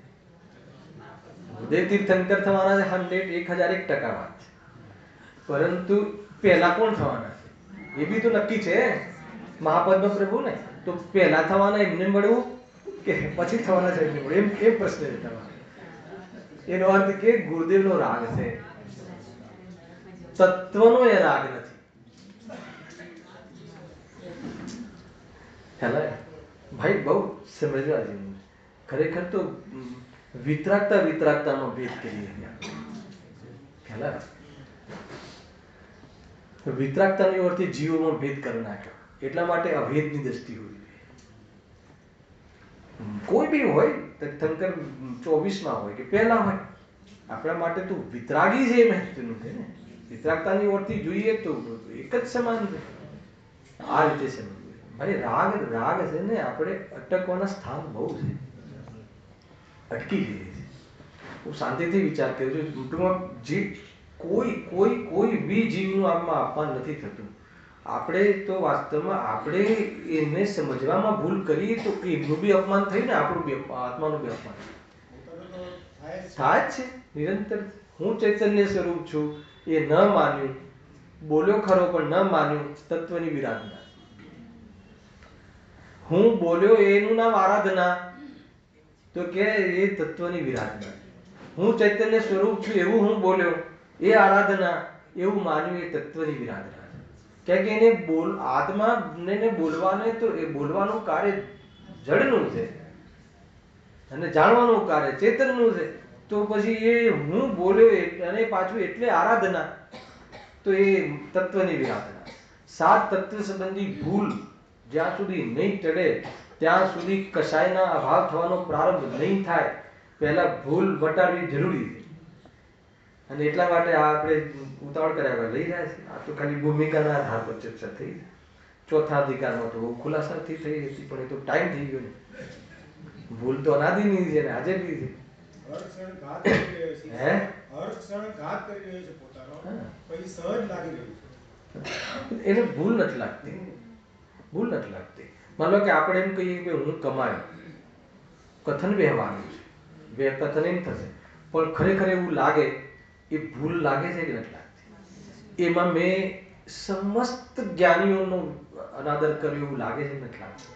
ગુરુદેવ તીર્થંકર થવાના છે 1001% વાત છે, પરંતુ પહેલા કોણ થવાના છે એ બી તો નક્કી છે. મહાપદ્મ પ્રભુ ને તો પહેલા થવાના એમને મળવું કે પછી થવાના છે એમને મળવું, એમ પ્રશ્ન છે તમારો. એનો અર્થ કે ગુરુદેવનો રાગ છે, તત્વનો એ રાગ નથી. ખ્યાલ ભાઈ બહુ સમજવા જેવું. ખરેખર તો વિતરાગતામાં ભેદ કરીએ. ખ્યાલ વિતરાગતાની ઓરથી જીવોમાં ભેદ કરી નાખ્યો. એટલા માટે અભેદની દ્રષ્ટિ હોવી જોઈએ. કોઈ બી હોય, તીર્થંકર 24માં હોય કે પહેલા હોય, આપણા માટે તો વિતરાગી છે એ મહત્વનું છે ને. વિતરાગતાની ઓરથી જોઈએ તો એક જ સમાન છે. આ રીતે સમજવું ભાઈ. રાગ છે ને, આપણે અટકવાના સ્થાન બહુ છે, અટકી જઈએ છે. હું શાંતિથી વિચાર કર્યો છું. ટૂંકમાં જે કોઈ બી જીવનું આમાં અપમાન નથી થતું. આપણે તો વાસ્તવમાં આપણે એને સમજવામાં ભૂલ કરીએ તો એમનું બી અપમાન થયું ને, આપણું બી આત્માનું બી અપમાન થાય જ છે નિરંતર. હું ચૈતન્ય સ્વરૂપ છું એ ન માન્યું, બોલ્યો ખરો પણ ન માન્યું, તત્વની વિરાધના. હું બોલ્યો એનું નામ આરાધના, તો કે એ તત્વની વિરાધના. હું ચૈતન્ય સ્વરૂપ છું એવું હું બોલ્યો એ આરાધના, એવું માન્યું એ તત્વની વિરાધના. કે એને આત્માને બોલવાને તો એ બોલવાનું કાર્ય જડનું છે અને જાણવાનું કાર્ય ચેતનનું છે. તો પછી એ હું બોલ્યો અને પાછું એટલે આરાધના, તો એ તત્વની વિરાધના. 7 તત્વ સંબંધી ભૂલ જ્યાં સુધી નહીં ચડે ત્યાં સુધી કશાયના અભાવ થવાનો પ્રારંભ નહીં થાય. પહેલા ભૂલ વટાડવી જરૂરી છે. અને એટલા માટે આ આપણે ઉતાવળ કર્યા વગર લઈ જાય છે. આ તો ખાલી ભૂમિકાના આધાર પર ચર્ચા થઈ. ચોથા અધિકારમાં તો બહુ ખુલાસાથી થઈ હતી, પણ એ તો ટાઈમ થઈ ગયો ને. ભૂલ તો અનાદિની છે ને આજે બી છે. હર ક્ષણ ઘાત કરી રહ્યો છે. હે? હર ક્ષણ ઘાત કરી રહ્યો છે પોતાનો, પછી સહજ લાગી રહ્યું છે. એને ભૂલ નથી લાગતી. ભૂલ નથી લાગતી. માનો કે આપણે એમ કહીએ કે હું કમાયો, કથન વ્યવહારનું છે, કથન એમ થશે, પણ ખરેખર એવું લાગે એ ભૂલ લાગે છે કે નથી લાગતી? એમાં મેં સમસ્ત જ્ઞાનીઓનો અનાદર કર્યો એવું લાગે છે કે નથી લાગતું?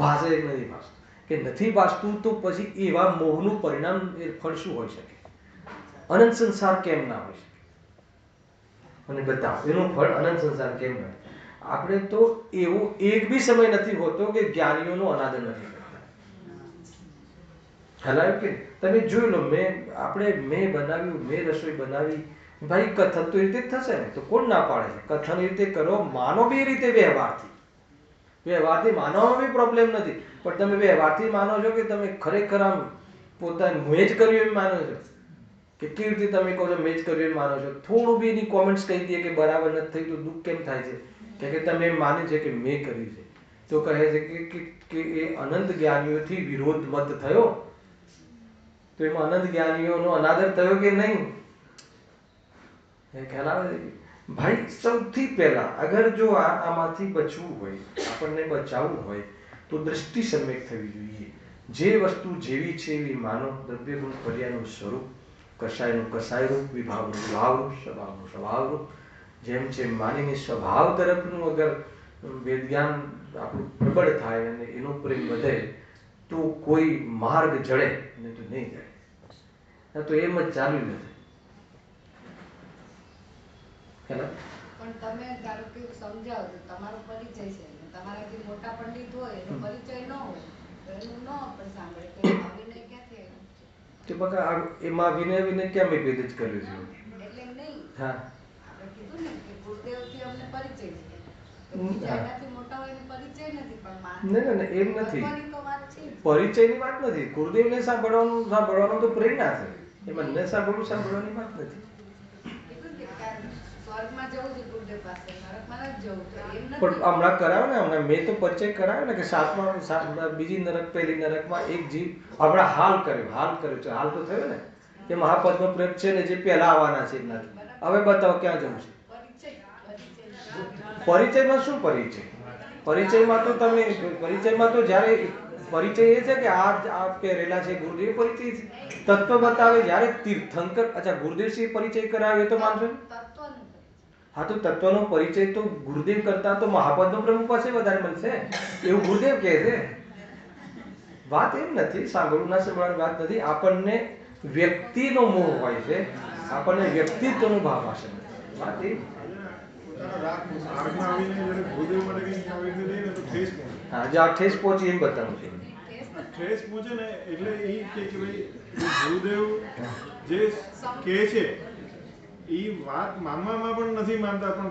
ભાષે નથી ભાષતું કે નથી ભાષતું, તો પછી એવા મોહનું પરિણામ એ ફળ શું હોઈ શકે? અનંત સંસાર કેમ ના હોઈ શકે? મને બતાવો એનું ફળ અનંત સંસાર કેમ ના? આપણે તો એવો એક બી સમય નથી હોતો કે જ્ઞાનીઓનો અનાદર નથી કરતા. હલાવ્યું કે તમે જોઈ લો, મેં બનાવ્યું, મેં રસોઈ બનાવી, ભાઈ કથન તો એ રીતે જ થશે ને, તો કોણ ના પાડે છે? કથન એ રીતે કરો, માનો બી એ રીતે વ્યવહારથી માનવામાં બી પ્રોબ્લેમ નથી, પણ તમે વ્યવહારથી માનો છો કે તમે ખરેખર આમ પોતાનું મેં જ કર્યું એમ માનો છો? કે કેવી રીતે તમે કહો છો મેં જ કર્યું એમ માનો છો? થોડું બી એની કોમેન્ટ્સ કહી દઈએ કે બરાબર નથી થઈ તો દુઃખ કેમ થાય છે? કે તમે એમ માને છે કે મેં કર્યું છે, તો કહે છે કે એ અનંત જ્ઞાનીઓથી વિરોધ મત થયો, તો એમાં અનંત જ્ઞાનીઓનો અનાદર થયો કે નહીં? એ ખ્યાલ આવે છે? ભાઈ સૌથી પહેલા અગર જો આમાંથી બચવું હોય, આપણને બચાવવું હોય, તો દ્રષ્ટિ સમ્યક થવી જોઈએ. જે વસ્તુ જેવી છે એવી માનો. દ્રવ્ય ગુણ પર્યાયનું સ્વરૂપ, કષાયનું કષાય રૂપ, વિભાવનું વિભાવ રૂપ, સ્વભાવનું સ્વભાવ રૂપ. જેમ છે માનીને સ્વભાવ તરફનું અગર વેદજ્ઞાન આપણું પ્રબળ થાય અને એનો પ્રેમ વધે, તો કોઈ માર્ગ જડે ને તો નહીં જડે. તો એમ જ ચાલુ નથી. પણ તમે ધારો કે સમજાવો તો તમારો પરિચય છે, તમારાથી મોટા પંડિત હોય એનો પરિચય ન હોય તો એનું ન પણ સાંભળે તો આવીને ક્યાંથી આવ્યું? તો બકા એમાં વિનય ક્યાં મેં ભેદ જ કર્યો છે? એટલે નહીં, હા, આપણે કીધું ને કે ગુરુદેવથી અમને પરિચય છે, તો બીજા એનાથી મોટા હોય એનો પરિચય નથી, પણ નહીં એમ નથી. તત્વની તો વાત છે. પરિચયની વાત નથી. ગુરુદેવને સાંભળવાનું તો પ્રેરણા છે. એમાં ન સાંભળવાની વાત નથી. કીધું કે સ્વર્ગમાં જવું છે ગુરુદેવ પાસે, નરકમાં નથી જવું, તો એમ નથી. પણ હમણાં કરાવે ને, હમણાં મેં તો પરિચય કરાવ્યો ને કે બીજી નરક, પહેલી નરકમાં એક જીવ હમણાં હાલ કર્યો છે. હાલ તો થયો ને કે મહાપદ્મ પ્રેમ છે ને જે પહેલા આવવાના છે એમનાથી. હવે બતાવો ક્યાં જવું છે? પરિચયમાં શું પરિચય? પરિચયમાં તો જ્યારે પરિચય એ છે કે આ પહેરેલા છે ગુરુદેવ પરિચય છે. તત્વ બતાવે જ્યારે તીર્થંકર, અચ્છા ગુરુદેવસિંહ પરિચય કરાવે તો માનશો? હા, તો તત્વનો પરિચય તો ગુરુદેવ કરતા તો મહાપદ્મ પ્રભુ પાસે વધારે મળશે એવું ગુરુદેવ કહે છે. વાત એમ નથી, સાંભળવું ના સાંભળવાની વાત નથી. આપણને વ્યક્તિનો મોહ હોય છે, આપણને વ્યક્તિત્વનો ભાવ હશે. વાત એ હા, જો આ ઠેસ પહોંચી એમ બતાવું છું. ઠેસ પહોંચે ને એટલે એ કે ભાઈ ગુરુદેવ જે કહે છે એ વાત માનવામાં પણ નથી માનતા, પણ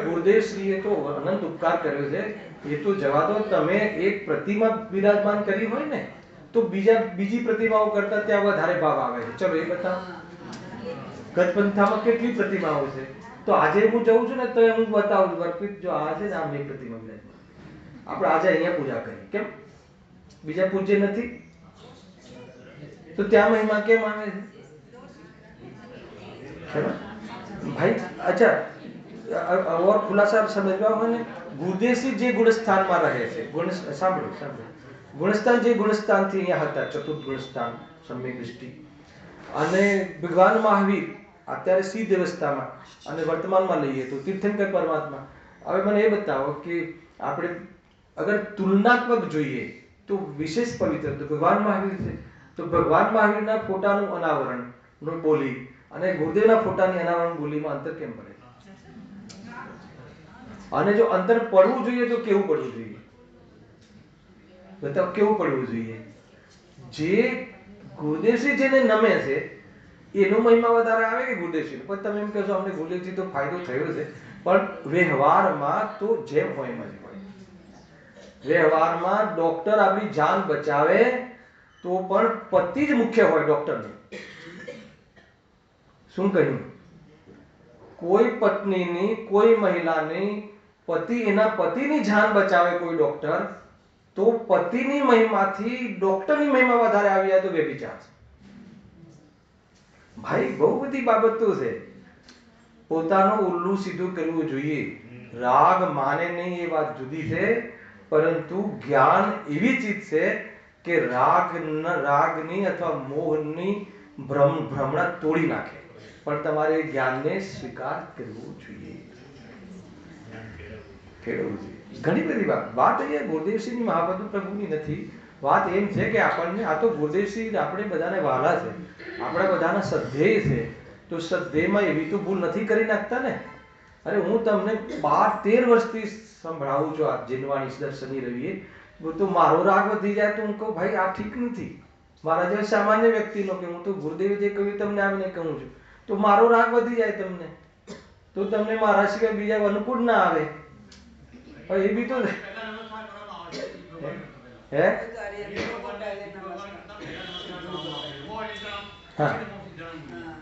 ગુરુદેવશ્રીએ તો અનંત ઉપકાર કર્યો છે. એ તો જવા દો, તમે એક પ્રતિમા વિરાજમાન કરી હોય ને તો બીજી પ્રતિમાઓ કરતા ત્યાં વધારે ભાવ આવે છે. ચલો એ બતાવો. ગતપંથામાં કેટલી પ્રતિમાઓ છે, તો આજે હું જઉં છું ને તો હું બતાવું વર્પિત જો આ છે ને આ મેં પ્રતિમા વિરાજમાન, આપણે આજે અહીંયા પૂજા કરી, કેમ બીજા પૂજ્ય નથી? તો ત્યાં મહિમા કેમ આવે છે ભાઈ? અચ્છા, और खुलासा समझवा હોય ને, ગુરુદેવસિંહ જે ગુણસ્થાનમાં રહે છે, સાંભળો ગુણસ્થાન જે ગુણસ્થાનથી અહીંયા હતા, ચતુર્થ ગુણસ્થાન સમ્યક દૃષ્ટિ, અને ભગવાન મહાવીર અત્યારે સિદ્ધ અવસ્થામાં અને વર્તમાનમાં લઈએ તો તીર્થંકર પરમાત્મા. હવે મને એ બતાવો કે આપણે અગર તુલનાત્મક જોઈએ તો વિશેષ પવિત્ર તો ભગવાન મહાવીર છે. તો ભગવાન મહાવીરના ફોટાનું અનાવરણ બોલી અને ગુરુદેવના ફોટાની અનાવરણ બોલીમાં અંતર કેમ પડે? અને જો અંતર પડવું જોઈએ તો કેવું પડવું જોઈએ? બતાવો કેવું પડવું જોઈએ? જે ગુરુદેવસિંહ જેને નમે છે એનો મહિમા વધારે આવે કે ગુરુદેવસિંહ? પણ તમે એમ કહેશો અમને ગુરુદેવસિંહ તો ફાયદો થયો છે, પણ વ્યવહારમાં તો જેમ હોય એમ જ હોય. વ્યવહારમાં ડોક્ટર આપણી જાન બચાવે તો પણ પતિ જ મુખ્ય હોય ડોક્ટરનું. શું કહ્યું? કોઈ પત્નીની, કોઈ મહિલાની એના પતિની જાન બચાવે કોઈ ડોક્ટર, તો પતિની મહિમાથી ડોક્ટરની મહિમા વધારે આવી જાય તો વ્યભિચાર છે. ભાઈ બહુ બધી બાબતો છે. પોતાનું ઉલ્લું સીધું કરવું જોઈએ. રાગ માને નહીં એ વાત જુદી છે, પરંતુ જ્ઞાન એવી ચીજ છે કે રાગની અથવા મોહની ભ્રમણા તોડી નાખે, પણ તમારે જ્ઞાનને સ્વીકાર કરવું જોઈએ, કેળવવું જોઈએ. ઘણી બધી વાત અહીંયા ગુરુદેવસિંહની મહાપદ્મ પ્રભુની નથી. વાત એમ છે કે આપણને આ તો ગુરુદેવસિંહ આપણે બધાને વહાલા છે, આપણા બધાના શ્રદ્ધેય છે, તો શ્રદ્ધેયમાં એવી તો ભૂલ નથી કરી નાખતા ને. અરે હું તમને 12-13 વર્ષથી સંભળાવું છું આ જીનવાણી દર શનિ રવિએ, તો મારો રાગ વધી જાય તો હું કહું ભાઈ આ ઠીક નથી. મારા જેવા સામાન્ય વ્યક્તિનો કે હું તો ગુરુદેવે જે કહ્યું તમને આવીને કહું છું, તો મારો રાગ વધી જાય તમને, તો તમને મારા સિવાય બીજા અનુકૂળ ના આવે. એ બી તો હે હા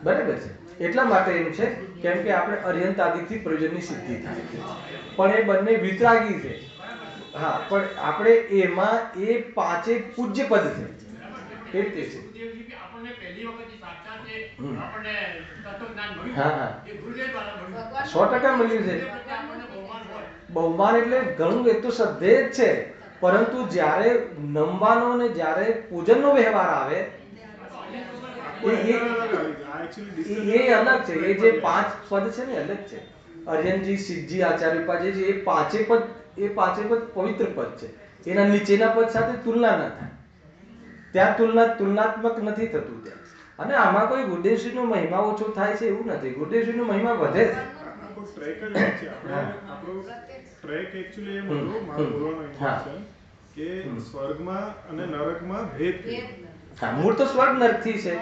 બરાબર છે. એટલા માટે એમ છે કેમ કે આપણે અર્યંતાદિથી પ્રયોજનની સિદ્ધિ થાય છે, પણ એ બંને વિતરાગી છે. હા, પણ આપણે એમાં એ પાંચે પૂજ્ય પદ છે. એ રીતે છે. હા હા 100% મળ્યું છે. બહુમાન એટલે ઘણું, એ તો શ્રદ્ધેય જ છે, પરંતુ જ્યારે નમવાનો ને જ્યારે પૂજનનો વ્યવહાર આવે એ અલગ છે. એ જે 5 પદ છે ને અલગ છે. અર્યનજી, સિદ્ધજી, આચાર્ય ઉપાધ્યાય છે, એ પાંચે પદ પવિત્ર પદ છે. એના નીચેના પદ સાથે તુલના ન થાય. ત્યાં તુલનાત્મક નથી થતું ત્યાં. અને આમાં કોઈ ગુરુદેવશ્રીનો મહિમા ઓછો થાય છે એવું નથી. ગુરુદેવશ્રીનો મહિમા વધે છે. ટ્રેક જ વાત છે. આપણો ટ્રેક એક્ચ્યુઅલી એમ હતો, મારો બોલવાનો ઇન્ટેન્શન કે સ્વર્ગમાં અને નરકમાં ભેદ છે. હા, મૂળ તો સ્વર્ગ નરકથી છે.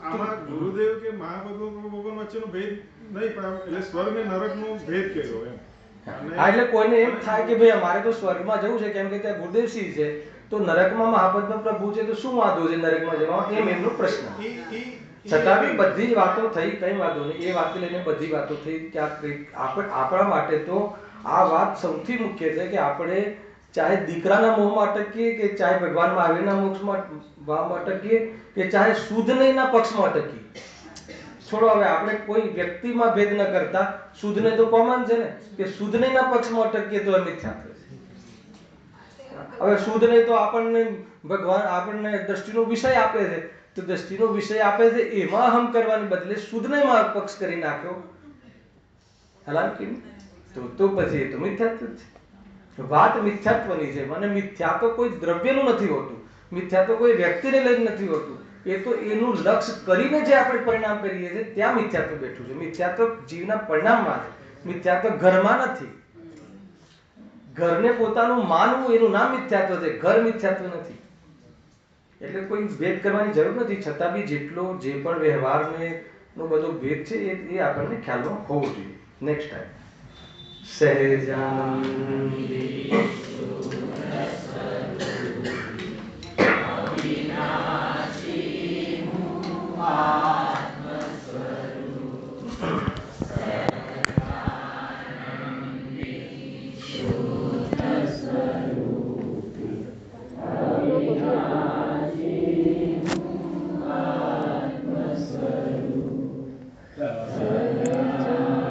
આમાં ગુરુદેવ કે મહાપદ્મ ભગવાન વચ્ચેનો ભેદ નહીં, પણ એટલે સ્વર્ગ ને નરકનો ભેદ કર્યો એમ. હા, એટલે કોઈને એમ થાય કે ભાઈ અમારે તો સ્વર્ગમાં જવું છે કેમ કે ત્યાં ગુરુદેવસિંહ છે, તો નરકમાં મહાપદ્મ પ્રભુ છે, તો શું વાંધો છે નરકમાં જવામાં, એમ એમનો પ્રશ્ન. છતાં બી બધી જ વાતો થઈ, કઈ વાંધો નહીં. એ વાત લઈને બધી વાતો થઈ. આપણા માટે તો આ વાત સૌથી મુખ્ય છે કે આપણે ચાહે દીકરાના મોહમાં અટકીએ, કે ચાહે ભગવાન મહાવીરના મોક્ષમાં અટકીએ, કે ચાહે શુદ્ધ નહીંના પક્ષમાં અટકીએ. છોડો, હવે આપણે કોઈ વ્યક્તિમાં ભેદ ન કરતા, શુદ્ધ ને તો કોમન છે ને, કે શુદ્ધ નહીંના પક્ષમાં અટકીએ તો મિથ્યાત્વ છે. હવે શુદ્ધ નહીં તો આપણને ભગવાન આપણને દ્રષ્ટિનો વિષય આપે છે, તો દ્રષ્ટિનો વિષય આપે છે એમાં હમ કરવાને બદલે શુદ્ધ નહીંમાં પક્ષ કરી નાખ્યો, તો પછી એ તો મિથ્યાત્વ છે. વાત મિથ્યાત્વની છે. મને મિથ્યા તો કોઈ દ્રવ્યનું નથી હોતું, મિથ્યા તો કોઈ વ્યક્તિને લઈને નથી હોતું. એ તો એનું લક્ષ્ય કરીને જે આપણે પરિણામ કરીએ છીએ ત્યાં મિથ્યાત્વ બેઠું છે. મિથ્યાત્વ જીવના પરિણામમાં છે, મિથ્યાત્વ ઘરમાં નથી. ઘરને પોતાનું માનવું એનું નામ મિથ્યાત્વ છે, ઘર મિથ્યાત્વ નથી. એટલે કોઈ ભેદ કરવાની જરૂર નથી. છતાં બી જેટલો જે પણ વ્યવહારને નો બધો ભેદ છે એ આપણને ખ્યાલમાં હોવો જોઈએ. Next time સહેજાનંદી